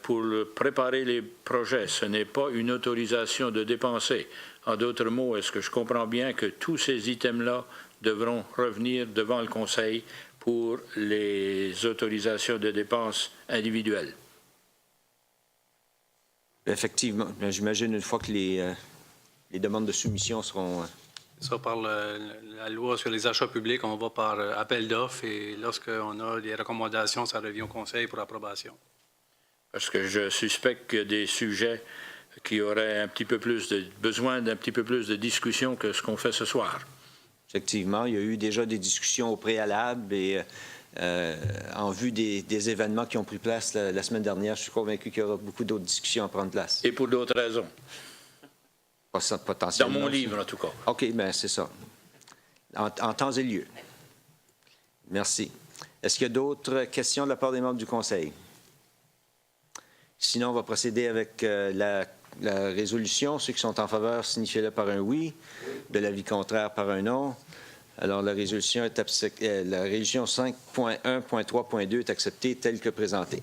pour préparer les projets. Ce n'est pas une autorisation de dépenser. En d'autres mots, est-ce que je comprends bien que tous ces items-là devront revenir devant le Conseil pour les autorisations de dépenses individuelles? Effectivement. J'imagine une fois que les demandes de soumission seront... Ça, par la loi sur les achats publics, on va par appel d'offres et lorsqu'on a des recommandations, ça revient au Conseil pour approbation. Parce que je suspecte qu'il y a des sujets qui auraient besoin d'un petit peu plus de discussion que ce qu'on fait ce soir. Effectivement, il y a eu déjà des discussions au préalable et en vue des événements qui ont pris place la semaine dernière, je suis convaincu qu'il y aura beaucoup d'autres discussions à prendre place. Et pour d'autres raisons. Potentiellement. Dans mon livre, en tout cas. OK, bien, c'est ça. En temps et lieu. Merci. Est-ce qu'il y a d'autres questions de la part des membres du Conseil? Sinon, on va procéder avec la résolution. Ceux qui sont en faveur, signifiez-le par un oui. De l'avis contraire, par un non. Alors, la résolution 5.1.3.2 est acceptée telle que présentée.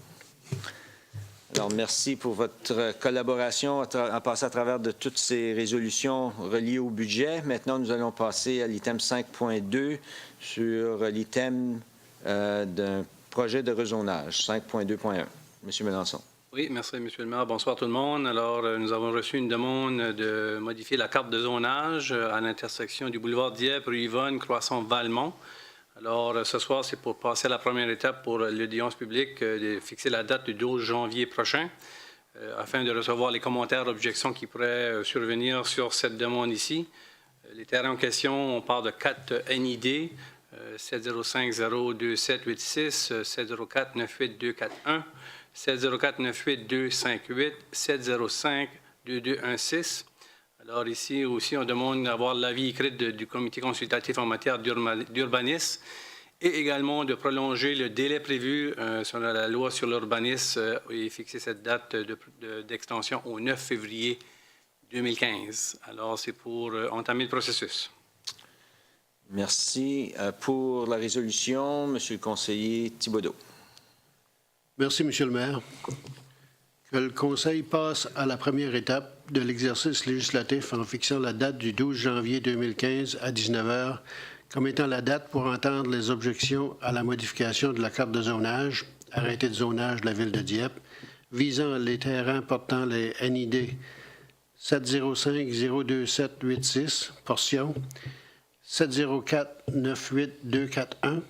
Alors, merci pour votre collaboration en passant à travers de toutes ces résolutions reliées au budget. Maintenant, nous allons passer à l'item 5.2 sur l'item d'un projet de rezonage, 5.2.1. Monsieur Melançon. Oui, merci, M. le maire. Bonsoir tout le monde. Alors, nous avons reçu une demande de modifier la carte de zonage à l'intersection du boulevard Dieppe, rue Yvonne, croissant Valmont. Alors, ce soir, c'est pour passer à la première étape pour l'audience publique, de fixer la date du 12 janvier prochain, afin de recevoir les commentaires, objections qui pourraient survenir sur cette demande ici. Les terrains en question, on parle de 4 NID, 705-02786, 704-98241, 704-98258, 705-2216. Alors ici aussi, on demande d'avoir l'avis écrit du comité consultatif en matière d'urbanisme et également de prolonger le délai prévu sur la loi sur l'urbanisme et fixer cette date d'extension au 9 février 2015. Alors, c'est pour entamer le processus. Merci. Pour la résolution, Monsieur le conseiller Thibodeau. Merci, Monsieur le maire. Que le Conseil passe à la première étape de l'exercice législatif en fixant la date du 12 janvier 2015 à 19 h comme étant la date pour entendre les objections à la modification de la carte de zonage, arrêté de zonage de la Ville de Dieppe, visant les terrains portant les NID 705-02786, portion, 704-98241,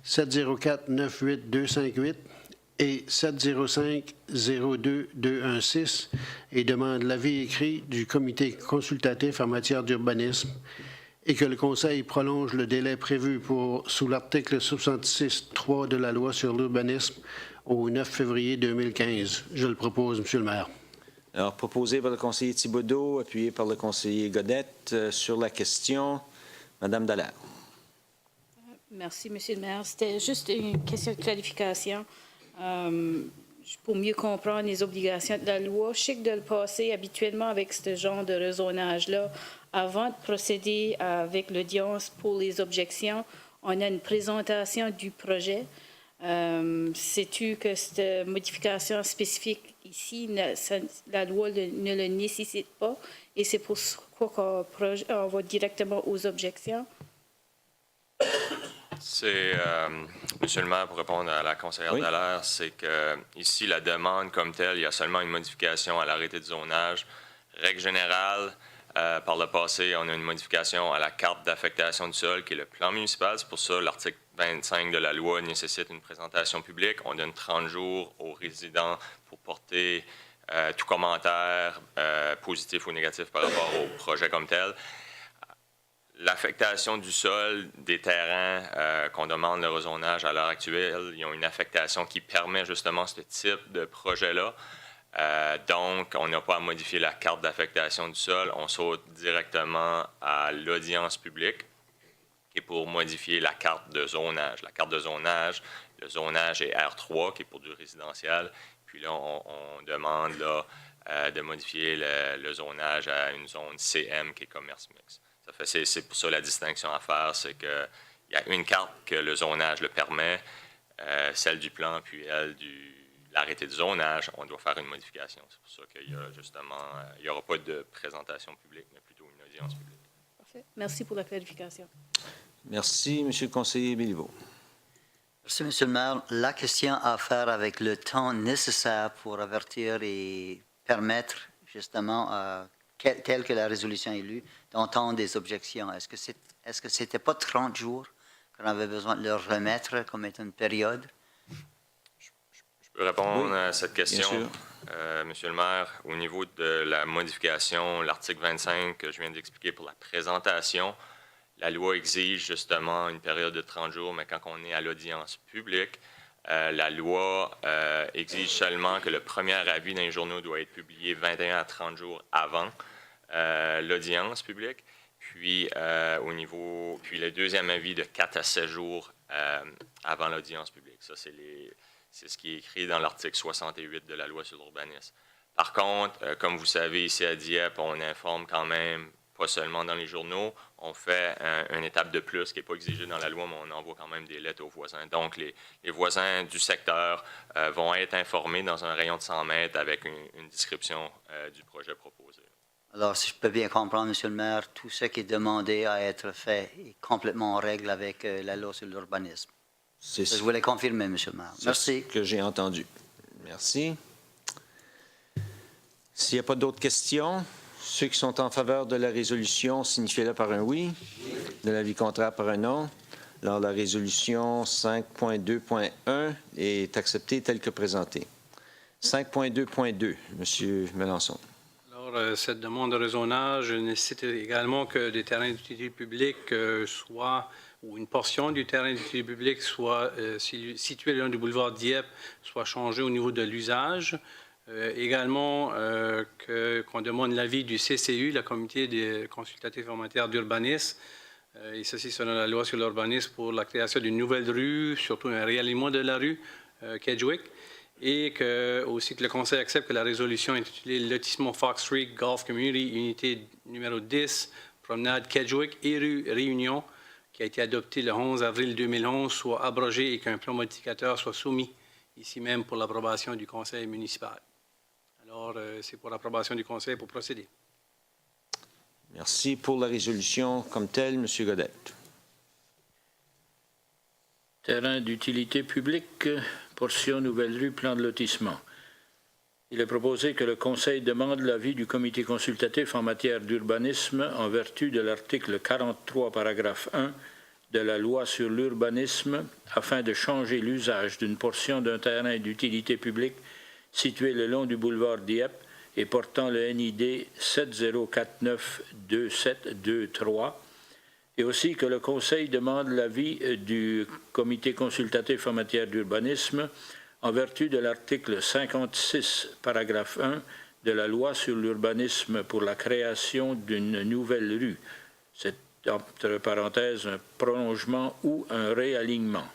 704-98258, et 705-02216 et demande l'avis écrit du comité consultatif en matière d'urbanisme et que le Conseil prolonge le délai prévu sous l'article 66.3 de la loi sur l'urbanisme au 9 février 2015. Je le propose, Monsieur le maire. Alors, proposé par le conseiller Thibodeau, appuyé par le conseiller Godette. Sur la question, Madame Dallaire. Merci, Monsieur le maire. C'était juste une question de clarification. Pour mieux comprendre les obligations de la loi, je sais que de le passer habituellement avec ce genre de rezonage-là, avant de procéder avec l'audience pour les objections, on a une présentation du projet. Sais-tu que cette modification spécifique ici, la loi ne le nécessite pas et c'est pour quoi qu'on va directement aux objections? C'est, Monsieur le maire, pour répondre à la conseillère Dallaire, c'est que ici, la demande comme telle, il y a seulement une modification à l'arrêté de zonage. Règle générale, par le passé, on a une modification à la carte d'affectation du sol, qui est le plan municipal. C'est pour ça l'article 25 de la loi nécessite une présentation publique. On donne 30 jours aux résidents pour porter tout commentaire, positif ou négatif, par rapport au projet comme tel. L'affectation du sol des terrains qu'on demande le rezonage à l'heure actuelle, ils ont une affectation qui permet justement ce type de projet-là. Donc, on n'a pas à modifier la carte d'affectation du sol. On saute directement à l'audience publique qui est pour modifier la carte de zonage. La carte de zonage, le zonage est R3 qui est pour du résidentiel. Puis là, on demande là, de modifier le zonage à une zone CM qui est commerce mixte. C'est pour ça la distinction à faire, c'est qu'il y a une carte que le zonage le permet, celle du plan, puis elle de l'arrêté de zonage, on doit faire une modification. C'est pour ça qu'il y a justement, il n'y aura pas de présentation publique, mais plutôt une audience publique. Parfait. Merci pour la clarification. Merci, Monsieur le conseiller Béliveau. Merci, Monsieur le maire. La question a à faire avec le temps nécessaire pour avertir et permettre justement telle que la résolution est lue, d'entendre des objections. Est-ce que c'était pas 30 jours qu'on avait besoin de leur remettre comme étant une période? Je peux répondre à cette question, Monsieur le maire. Au niveau de la modification, l'article 25 que je viens d'expliquer pour la présentation, la loi exige justement une période de 30 jours, mais quand on est à l'audience publique, la loi exige seulement que le premier avis dans les journaux doit être publié 21 à 30 jours avant l'audience publique, puis puis le deuxième avis de 4 à 7 jours avant l'audience publique. Ça, c'est ce qui est écrit dans l'article 68 de la loi sur l'urbanisme. Par contre, comme vous savez, ici à Dieppe, on informe quand même, pas seulement dans les journaux, on fait une étape de plus qui n'est pas exigée dans la loi, mais on envoie quand même des lettres aux voisins. Donc, les voisins du secteur vont être informés dans un rayon de 100 mètres avec une description du projet proposé. Alors, si je peux bien comprendre, Monsieur le maire, tout ce qui est demandé à être fait est complètement en règle avec la loi sur l'urbanisme. Je voulais confirmer, Monsieur le maire. Merci. C'est ce que j'ai entendu. Merci. S'il n'y a pas d'autres questions, ceux qui sont en faveur de la résolution, signifiez-le par un oui. De l'avis contraire, par un non. Alors, la résolution 5.2.1 est acceptée telle que présentée. 5.2.2, M. Melançon. Alors, cette demande de raisonnage nécessite également que des terrains d'utilité publique ou une portion du terrain d'utilité publique soit situé le long du boulevard Dieppe, soit changé au niveau de l'usage. Également, qu'on demande l'avis du CCU, la Comité des consultatifs en matière d'urbanisme, et ceci selon la loi sur l'urbanisme pour la création d'une nouvelle rue, surtout un réalignement de la rue Kedgewick, et aussi que le Conseil accepte que la résolution intitulée Lotissement Fox Street, Golf Community, unité numéro 10, promenade Kedgewick et rue Réunion, qui a été adoptée le 11 avril 2011, soit abrogée et qu'un plan modificateur soit soumis ici même pour l'approbation du Conseil municipal. Alors, c'est pour l'approbation du Conseil pour procéder. Merci. Pour la résolution comme telle, M. Godette. Terrain d'utilité publique, portion Nouvelle Rue, plan de lotissement. Il est proposé que le Conseil demande l'avis du Comité consultatif en matière d'urbanisme en vertu de l'article 43, paragraphe 1 de la loi sur l'urbanisme afin de changer l'usage d'une portion d'un terrain d'utilité publique situé le long du boulevard Dieppe et portant le NID 70492723, et aussi que le Conseil demande l'avis du Comité consultatif en matière d'urbanisme en vertu de l'article 56, paragraphe 1 de la loi sur l'urbanisme pour la création d'une nouvelle rue. C'est entre parenthèses un prolongement ou un réalignement.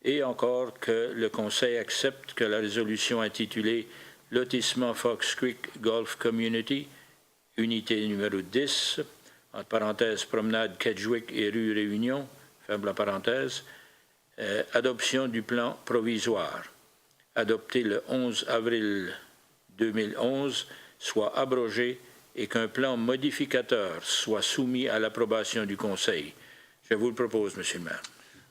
Et encore que le Conseil accepte que la résolution intitulée Lotissement Fox Creek Golf Community, unité numéro 10, entre parenthèses promenade Kedgewick et rue Réunion, ferme la parenthèse, adoption du plan provisoire, adopté le 11 avril 2011, soit abrogé et qu'un plan modificateur soit soumis à l'approbation du Conseil. Je vous le propose, Monsieur le maire.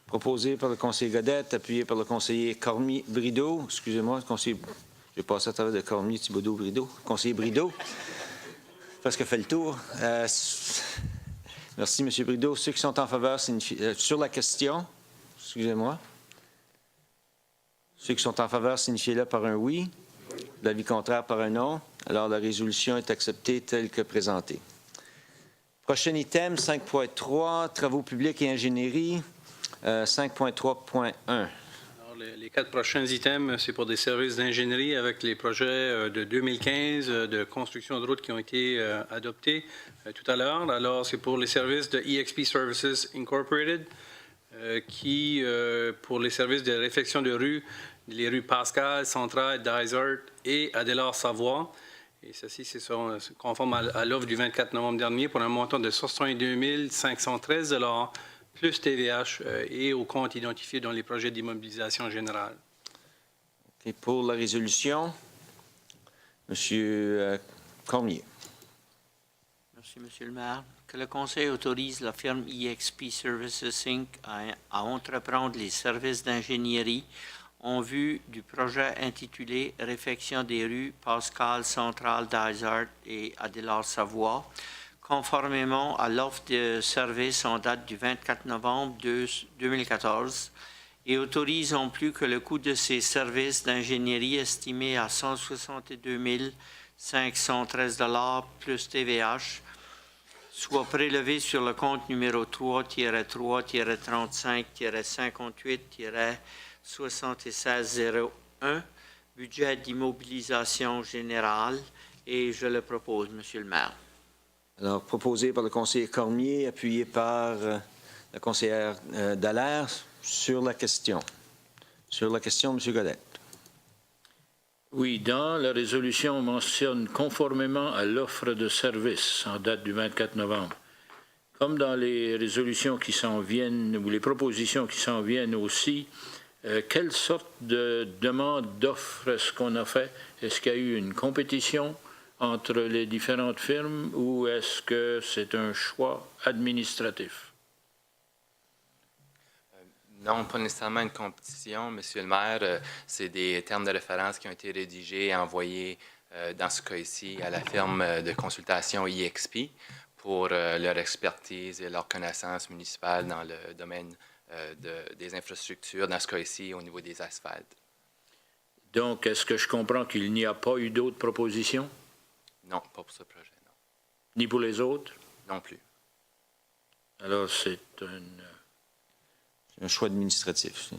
Proposé par le conseiller Godette, appuyé par le conseiller Cormier-Brideau. Excusez-moi, conseiller, j'ai passé à travers de Cormier-Thibodeau-Brideau. Conseiller Brideau, parce qu'il fait le tour. Merci, M. Brideau. Ceux qui sont en faveur, sur la question, excusez-moi. Ceux qui sont en faveur, signifiez-le par un oui. L'avis contraire par un non. Alors, la résolution est acceptée telle que présentée. Prochain item, 5.3, travaux publics et ingénierie. 5.3.1. Les 4 prochains items, c'est pour des services d'ingénierie avec les projets de 2015 de construction de routes qui ont été adoptés tout à l'heure. Alors, c'est pour les services de EXP Services Incorporated qui, pour les services de réfection de rues, les rues Pascal, Centrale, Dysart et Adélard-Savoie. Et ceci, c'est conforme à l'offre du 24 novembre dernier pour un montant de 62 513 $ plus TVH et au compte identifié dans les projets d'immobilisation générale. Okay, pour la résolution, M. Cormier. Merci, M. le maire. Que le Conseil autorise la firme EXP Services Inc. à entreprendre les services d'ingénierie en vue du projet intitulé « Réfection des rues Pascal, Centrale, Dysart et Adélard-Savoie », conformément à l'offre de service en date du 24 novembre 2014, et autorise en plus que le coût de ces services d'ingénierie estimé à 162 513 $ plus TVH soit prélevé sur le compte numéro 3-3-35-58-7601, budget d'immobilisation générale, et je le propose, Monsieur le maire. Alors, proposé par le conseiller Cormier, appuyé par la conseillère Dallaire sur la question. Sur la question, M. Godette. Oui, dans la résolution, on mentionne conformément à l'offre de service en date du 24 novembre. Comme dans les résolutions qui s'en viennent, ou les propositions qui s'en viennent aussi, quelle sorte de demande d'offre est-ce qu'on a fait? Est-ce qu'il y a eu une compétition entre les différentes firmes ou est-ce que c'est un choix administratif? Non, pas nécessairement une compétition, Monsieur le maire. C'est des termes de référence qui ont été rédigés et envoyés, dans ce cas ici, à la firme de consultation EXP pour leur expertise et leur connaissance municipale dans le domaine des infrastructures, dans ce cas-ci, au niveau des asphaltes. Donc, est-ce que je comprends qu'il n'y a pas eu d'autres propositions? Non, pas pour ce projet, non. Ni pour les autres? Non plus. Alors, c'est un choix administratif. Je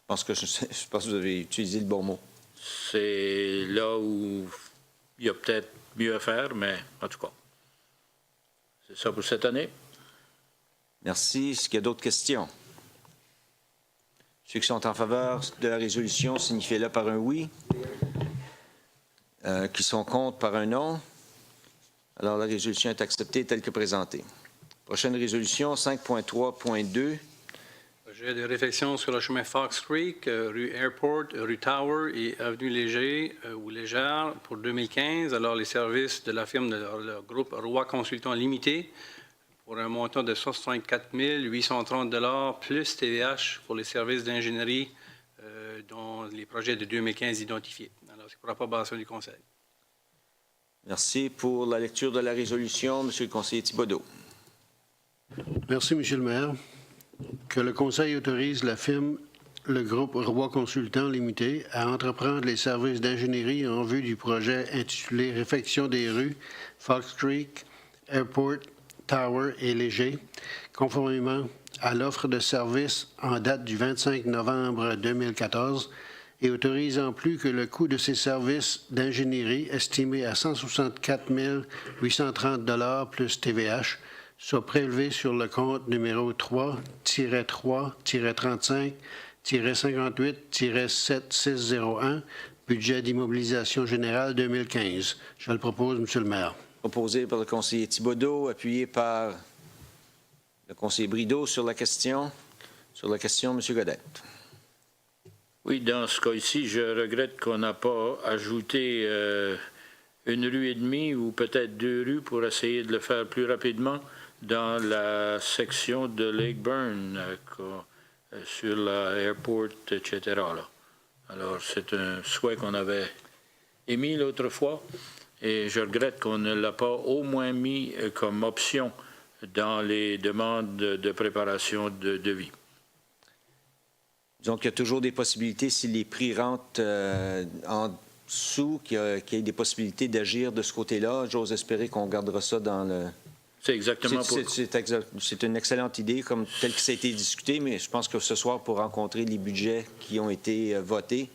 pense que vous avez utilisé le bon mot. C'est là où il y a peut-être mieux à faire, mais en tout cas, c'est ça pour cette année. Merci. Est-ce qu'il y a d'autres questions? Ceux qui sont en faveur de la résolution, signifiez-le par un oui. Qui sont contre par un non. Alors, la résolution est acceptée telle que présentée. Prochaine résolution, 5.3.2. Projet de réflexion sur le chemin Fox Creek, rue Airport, rue Tower et avenue Léger ou Légère pour 2015. Alors, les services de la firme de le groupe Roy Consultants Limité pour un montant de 64 830 $ plus TVH pour les services d'ingénierie dont les projets de 2015 identifiés. Alors, c'est pour approbation du Conseil. Merci. Pour la lecture de la résolution, M. le conseiller Thibodeau. Merci, M. le maire. Que le Conseil autorise la firme, le groupe Roy Consultants Limité, à entreprendre les services d'ingénierie en vue du projet intitulé Réfection des rues Fox Creek, Airport, Tower et Léger, conformément à l'offre de service en date du 25 novembre 2014 et autorisant plus que le coût de ces services d'ingénierie estimé à 164 830 $ plus TVH soit prélevé sur le compte numéro 3-3-35-58-7601, budget d'immobilisation générale 2015. Je le propose, M. le maire. Proposé par le conseiller Thibodeau, appuyé par le conseiller Brideau sur la question. Sur la question, M. Godette. Oui, dans ce cas-ci, je regrette qu'on n'a pas ajouté une rue et demie ou peut-être 2 rues pour essayer de le faire plus rapidement dans la section de Lake Burn, sur la Airport, etc. Là. Alors, c'est un souhait qu'on avait émis l'autre fois et je regrette qu'on ne l'a pas au moins mis comme option dans les demandes de préparation de devis. Donc, il y a toujours des possibilités, si les prix rentrent en dessous, qu'il y ait des possibilités d'agir de ce côté-là. J'ose espérer qu'on gardera ça dans le... C'est exactement C'est une excellente idée, comme tel que ça a été discuté, mais je pense que ce soir, pour rencontrer les budgets qui ont été votés,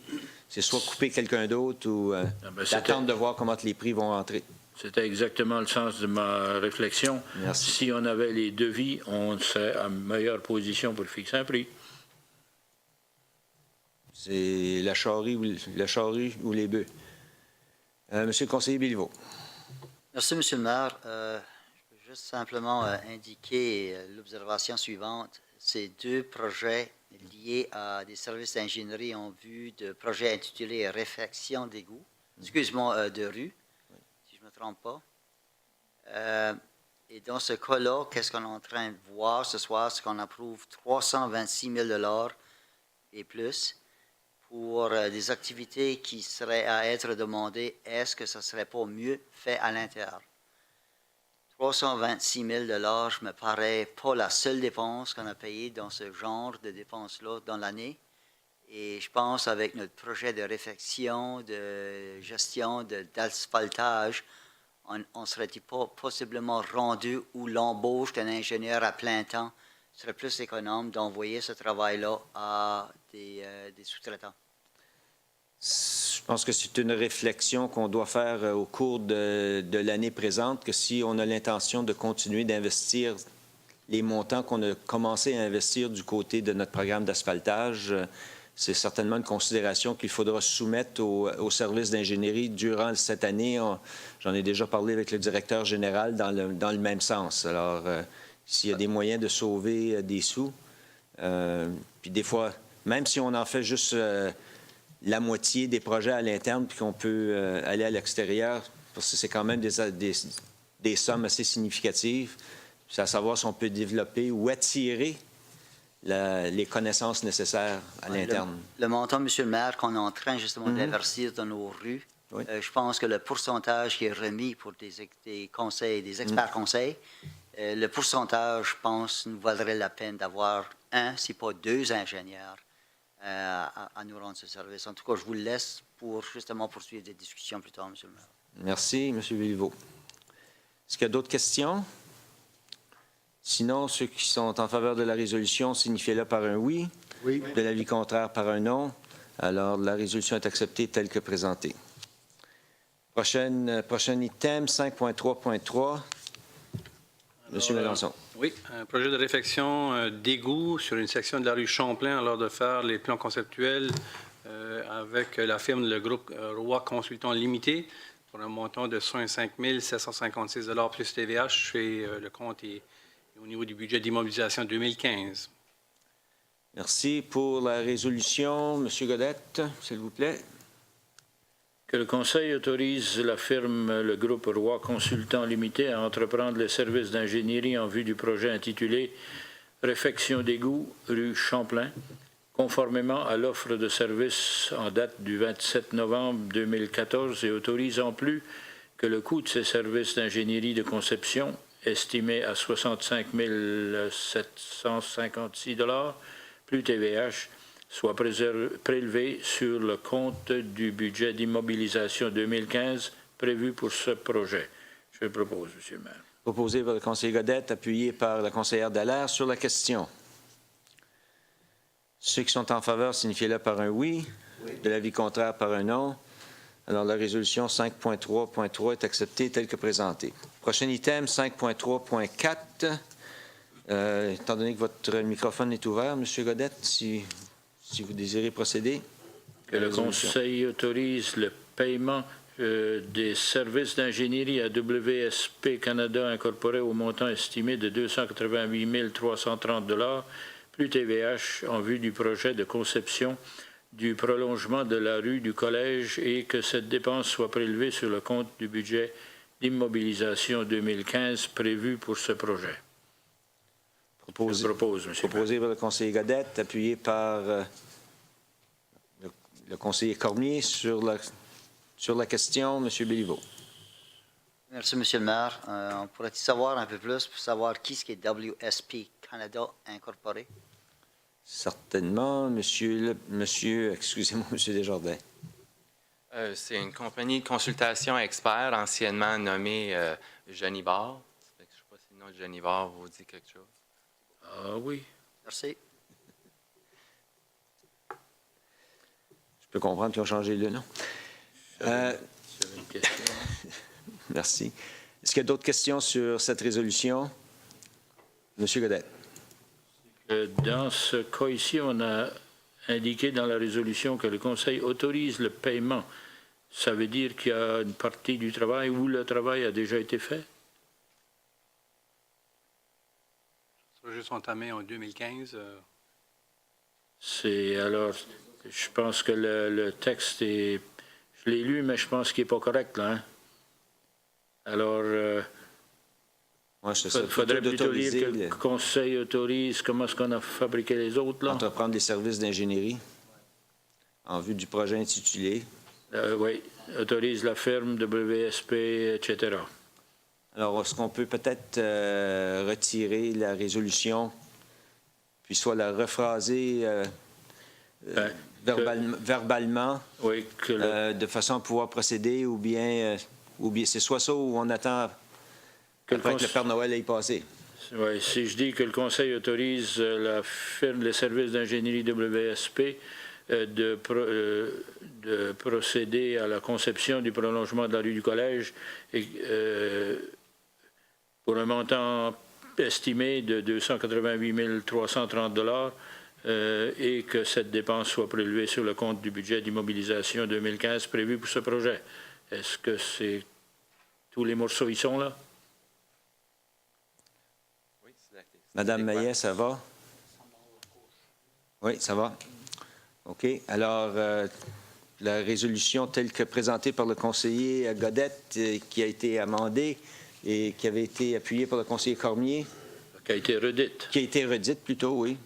c'est soit couper quelqu'un d'autre ou attendre de voir comment les prix vont rentrer. C'était exactement le sens de ma réflexion. Merci. Si on avait les devis, on serait en meilleure position pour fixer un prix. C'est la charrue ou les bœufs. Monsieur le conseiller Bilvaux. Merci, M. le maire. Je veux juste simplement indiquer l'observation suivante. Ces 2 projets liés à des services d'ingénierie en vue de projets intitulés Réfection d'égouts, de rue, si je ne me trompe pas. Et dans ce cas-là, qu'est-ce qu'on est en train de voir ce soir? C'est qu'on approuve 326 000 $ et plus pour des activités qui seraient à être demandées. Est-ce que ça ne serait pas mieux fait à l'intérieur? 326 000 $ je me paraît pas la seule dépense qu'on a payée dans ce genre de dépenses-là dans l'année. Et je pense avec notre projet de réfection, de gestion, d'asphaltage, on serait-il pas possiblement rendu où l'embauche d'un ingénieur à plein temps serait plus économe d'envoyer ce travail-là à des sous-traitants? Je pense que c'est une réflexion qu'on doit faire au cours de l'année présente, que si on a l'intention de continuer d'investir les montants qu'on a commencé à investir du côté de notre programme d'asphaltage, c'est certainement une considération qu'il faudra soumettre au service d'ingénierie durant cette année. J'en ai déjà parlé avec le directeur général dans le même sens. Alors, s'il y a des moyens de sauver des sous, puis des fois, même si on en fait juste la moitié des projets à l'interne, puis qu'on peut aller à l'extérieur, parce que c'est quand même des sommes assez significatives. C'est à savoir si on peut développer ou attirer les connaissances nécessaires à l'interne. Le montant, M. le maire, qu'on est en train justement d'investir dans nos rues, oui. Je pense que le pourcentage qui est remis pour des conseils, des experts conseils, le pourcentage, je pense, nous vaudrait la peine d'avoir un, si pas deux ingénieurs à nous rendre ce service. En tout cas, je vous le laisse pour justement poursuivre des discussions plus tard, M. le maire. Merci, M. Béliveau. Est-ce qu'il y a d'autres questions? Sinon, ceux qui sont en faveur de la résolution, signifiez-le par un oui. Oui. De l'avis contraire, par un non. Alors, la résolution est acceptée telle que présentée. Prochain item, 5.3.3. Monsieur Mélenchon. Oui, un projet de réfection d'égout sur une section de la rue Champlain alors de faire les plans conceptuels avec la firme, le groupe Roy Consultants Limité pour un montant de 65 756 $ plus TVH et le compte est au niveau du budget d'immobilisation 2015. Merci. Pour la résolution, M. Godette, s'il vous plaît. Que le Conseil autorise la firme, le groupe Roy Consultants Limité, à entreprendre les services d'ingénierie en vue du projet intitulé « Réfection d'égout, rue Champlain », conformément à l'offre de service en date du 27 novembre 2014 et autorise en plus que le coût de ces services d'ingénierie de conception, estimé à 65 756 $ plus TVH, soit prélevé sur le compte du budget d'immobilisation 2015 prévu pour ce projet. Je le propose, M. le maire. Proposé par le conseiller Godette, appuyé par la conseillère Dallaire sur la question. Ceux qui sont en faveur, signifiez-le par un oui. De l'avis contraire, par un non. Alors, la résolution 5.3.3 est acceptée telle que présentée. Prochain item, 5.3.4. Étant donné que votre microphone est ouvert, M. Godette, si vous désirez procéder. Que le Conseil autorise le paiement des services d'ingénierie à WSP Canada Incorporé au montant estimé de 288 330 $ plus TVH en vue du projet de conception du prolongement de la rue du Collège et que cette dépense soit prélevée sur le compte du budget d'immobilisation 2015 prévu pour ce projet. Proposé par le conseiller Godette, appuyé par le conseiller Cormier sur la question. M. Béliveau. Merci, M. le maire. On pourrait-il savoir un peu plus pour savoir qui est WSP Canada Incorporé? Certainement, excusez-moi, M. Desjardins. C'est une compagnie de consultation expert anciennement nommée Genivard. Je ne sais pas si le nom de Genivard vous dit quelque chose. Ah oui. Merci. Je peux comprendre qu'ils ont changé le nom. Merci. Est-ce qu'il y a d'autres questions sur cette résolution? M. Godette. Dans ce cas ici, on a indiqué dans la résolution que le Conseil autorise le paiement. Ça veut dire qu'il y a une partie du travail où le travail a déjà été fait? Le projet sont entamés en 2015. Alors, je pense que le texte est... Je l'ai lu, mais je pense qu'il n'est pas correct, là. Hein? Alors, il faudrait plutôt lire que le Conseil autorise comment est-ce qu'on a fabriqué les autres, là. Entreprendre des services d'ingénierie en vue du projet intitulé. Oui, autorise la firme WSP, etc. Alors, est-ce qu'on peut peut-être retirer la résolution, puis soit la rephraser verbalement, oui, de façon à pouvoir procéder, ou bien c'est soit ça ou on attend que le Père Noël ait passé? Oui, si je dis que le Conseil autorise la firme, les services d'ingénierie WSP de procéder à la conception du prolongement de la rue du Collège et, pour un montant estimé de 288 330 $ et que cette dépense soit prélevée sur le compte du budget d'immobilisation 2015 prévu pour ce projet. Est-ce que c'est tous les morceaux y sont là? Oui, Madame Maillet, ça va? Oui, ça va. OK. Alors, la résolution telle que présentée par le conseiller Godette, qui a été amendée et qui avait été appuyée par le conseiller Cormier. Qui a été redite. Qui a été redite, plutôt, oui.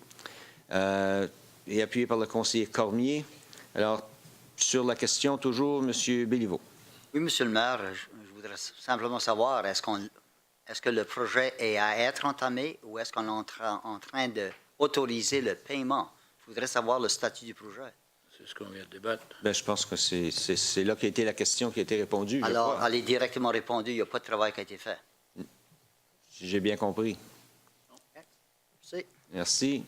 Et appuyée par le conseiller Cormier. Alors, sur la question, toujours, M. Béliveau. Oui, M. le maire, je voudrais simplement savoir, est-ce que le projet est à être entamé ou est-ce qu'on est en train de autoriser le paiement. Je voudrais savoir le statut du projet. C'est ce qu'on vient de débattre. Bien, je pense que c'est là qu'a été la question qui a été répondue. je Alors, crois. elle est directement répondue, il n'y a pas de travail qui a été fait. Si j'ai bien compris. C'est Merci.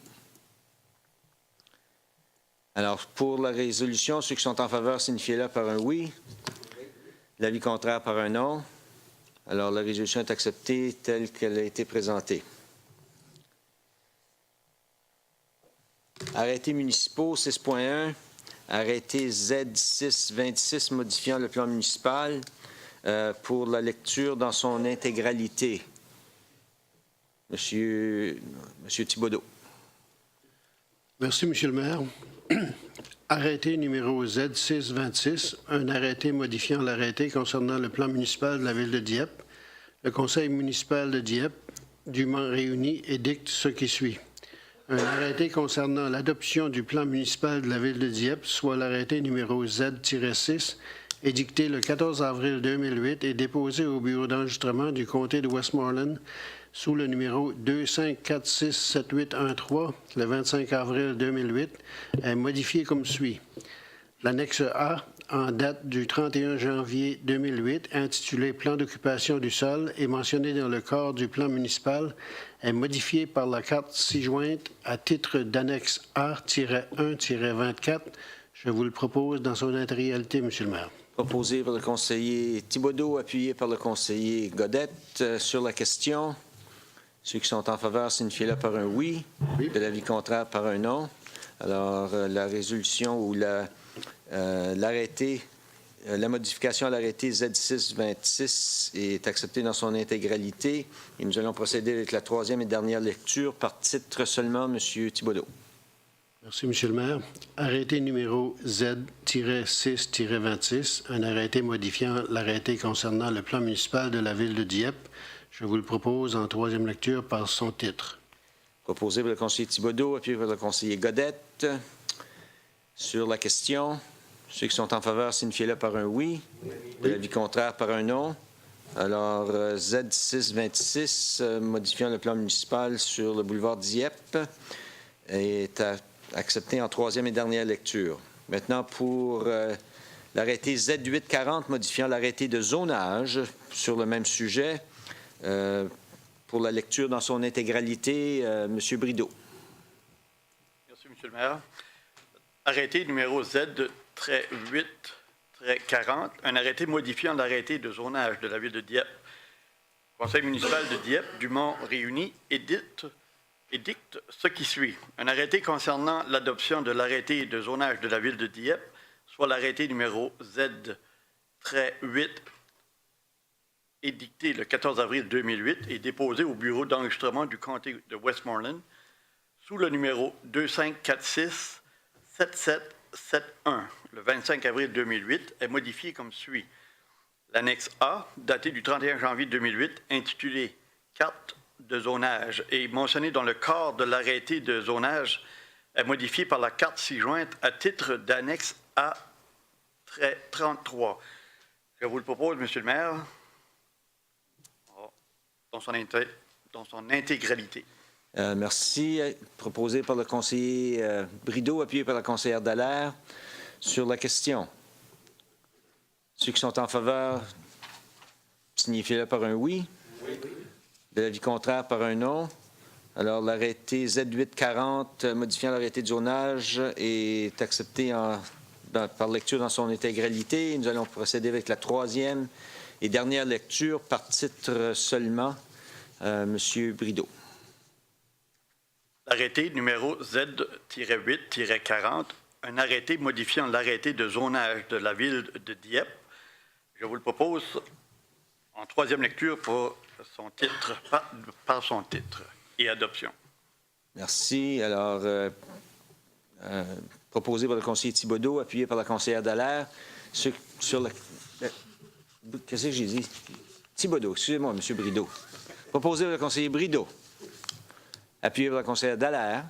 Alors, pour la résolution, ceux qui sont en faveur, signifiez-le par un oui. L'avis contraire par un non. Alors, la résolution est acceptée telle qu'elle a été présentée. Arrêtés municipaux 6.1, arrêté Z626 modifiant le plan municipal pour la lecture dans son intégralité. Monsieur Thibodeau. Merci, Monsieur le maire. Arrêté numéro Z626, un arrêté modifiant l'arrêté concernant le plan municipal de la ville de Dieppe. Le conseil municipal de Dieppe, dûment réuni, édicte ce qui suit. Un arrêté concernant l'adoption du plan municipal de la ville de Dieppe, soit l'arrêté numéro Z-6, édicté le 14 avril 2008 et déposé au bureau d'enregistrement du comté de Westmoreland sous le numéro 25467813 le 25 avril 2008, est modifié comme suit. L'annexe A, en date du 31 janvier 2008, intitulée « Plan d'occupation du sol » et mentionnée dans le corps du plan municipal, est modifiée par la carte ci-jointe à titre d'annexe A-1-24. Je vous le propose dans son intégralité, Monsieur le maire. Proposé par le conseiller Thibodeau, appuyé par le conseiller Godette. Sur la question, ceux qui sont en faveur signifient-le par un oui. De l'avis contraire par un non. Alors, la résolution ou l'arrêté, la modification à l'arrêté Z626 est acceptée dans son intégralité. Et nous allons procéder avec la troisième et dernière lecture par titre seulement, M. Thibodeau. Merci, Monsieur le maire. Arrêté numéro Z-6-26, un arrêté modifiant l'arrêté concernant le plan municipal de la ville de Dieppe. Je vous le propose en troisième lecture par son titre. Proposé par le conseiller Thibodeau, appuyé par le conseiller Godette. Sur la question, ceux qui sont en faveur signifient-le par un oui. De l'avis contraire par un non. Alors, Z626, modifiant le plan municipal sur le boulevard Dieppe, est accepté en troisième et dernière lecture. Maintenant, pour l'arrêté Z840, modifiant l'arrêté de zonage sur le même sujet, pour la lecture dans son intégralité, M. Brideau. Merci, M. le maire. Arrêté numéro Z-8-40, un arrêté modifiant l'arrêté de zonage de la ville de Dieppe. Le conseil municipal de Dieppe, dûment réuni, édicte ce qui suit. Un arrêté concernant l'adoption de l'arrêté de zonage de la ville de Dieppe, soit l'arrêté numéro Z-8, édicté le 14 avril 2008 et déposé au bureau d'enregistrement du comté de Westmoreland sous le numéro 25467771 le 25 avril 2008, est modifié comme suit. L'annexe A, datée du 31 janvier 2008, intitulée « Carte de zonage » et mentionnée dans le corps de l'arrêté de zonage, est modifiée par la carte ci-jointe à titre d'annexe A-33. Je vous le propose, Monsieur le maire, dans son intégralité. Merci. Proposé par le conseiller Brideau, appuyé par la conseillère Dallaire. Sur la question, ceux qui sont en faveur, signifiez-le par un oui. De l'avis contraire par un non. Alors, l'arrêté Z840, modifiant l'arrêté de zonage, est accepté par lecture dans son intégralité. Nous allons procéder avec la troisième et dernière lecture par titre seulement. Monsieur Brideau. L'arrêté numéro Z-8-40, un arrêté modifiant l'arrêté de zonage de la ville de Dieppe. Je vous le propose en troisième lecture pour son titre, par son titre et adoption. Merci. Alors, proposé par le conseiller Thibodeau, appuyé par la conseillère Dallaire. Sur la... Qu'est-ce que j'ai dit? Thibodeau, excusez-moi, M. Brideau. Proposé par le conseiller Brideau, appuyé par la conseillère Dallaire.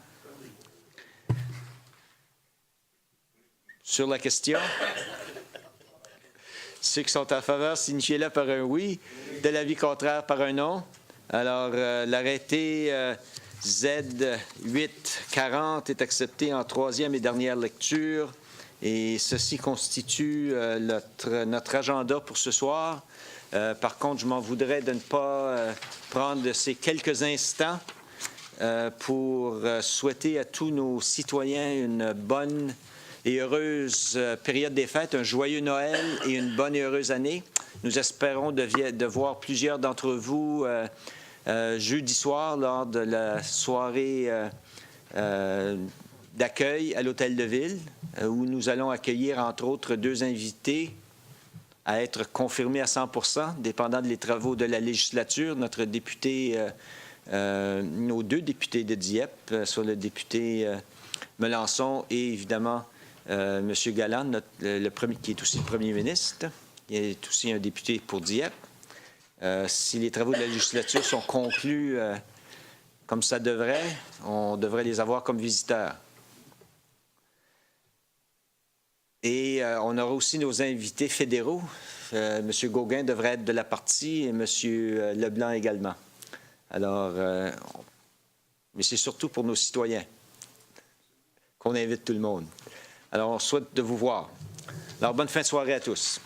Sur la question, ceux qui sont en faveur, signifiez-le par un oui. De l'avis contraire, par un non. Alors, l'arrêté Z840 est accepté en troisième et dernière lecture. Et ceci constitue notre agenda pour ce soir. Par contre, je m'en voudrais de ne pas prendre ces quelques instants pour souhaiter à tous nos citoyens une bonne et heureuse période des fêtes, un joyeux Noël et une bonne et heureuse année. Nous espérons de voir plusieurs d'entre vous jeudi soir lors de la soirée d'accueil à l'Hôtel de Ville, où nous allons accueillir, entre autres, 2 invités à être confirmés à 100 %, dépendant des travaux de la législature. Notre député, nos 2 députés de Dieppe, soit le député Melançon et évidemment M. Galland, le premier, qui est aussi le premier ministre. Il est aussi un député pour Dieppe. Si les travaux de la législature sont conclus comme ça devrait, on devrait les avoir comme visiteurs. Et on aura aussi nos invités fédéraux. M. Gauguin devrait être de la partie et M. Leblanc également. Alors, mais c'est surtout pour nos citoyens qu'on invite tout le monde. Alors, on souhaite de vous voir. Alors, bonne fin de soirée à tous.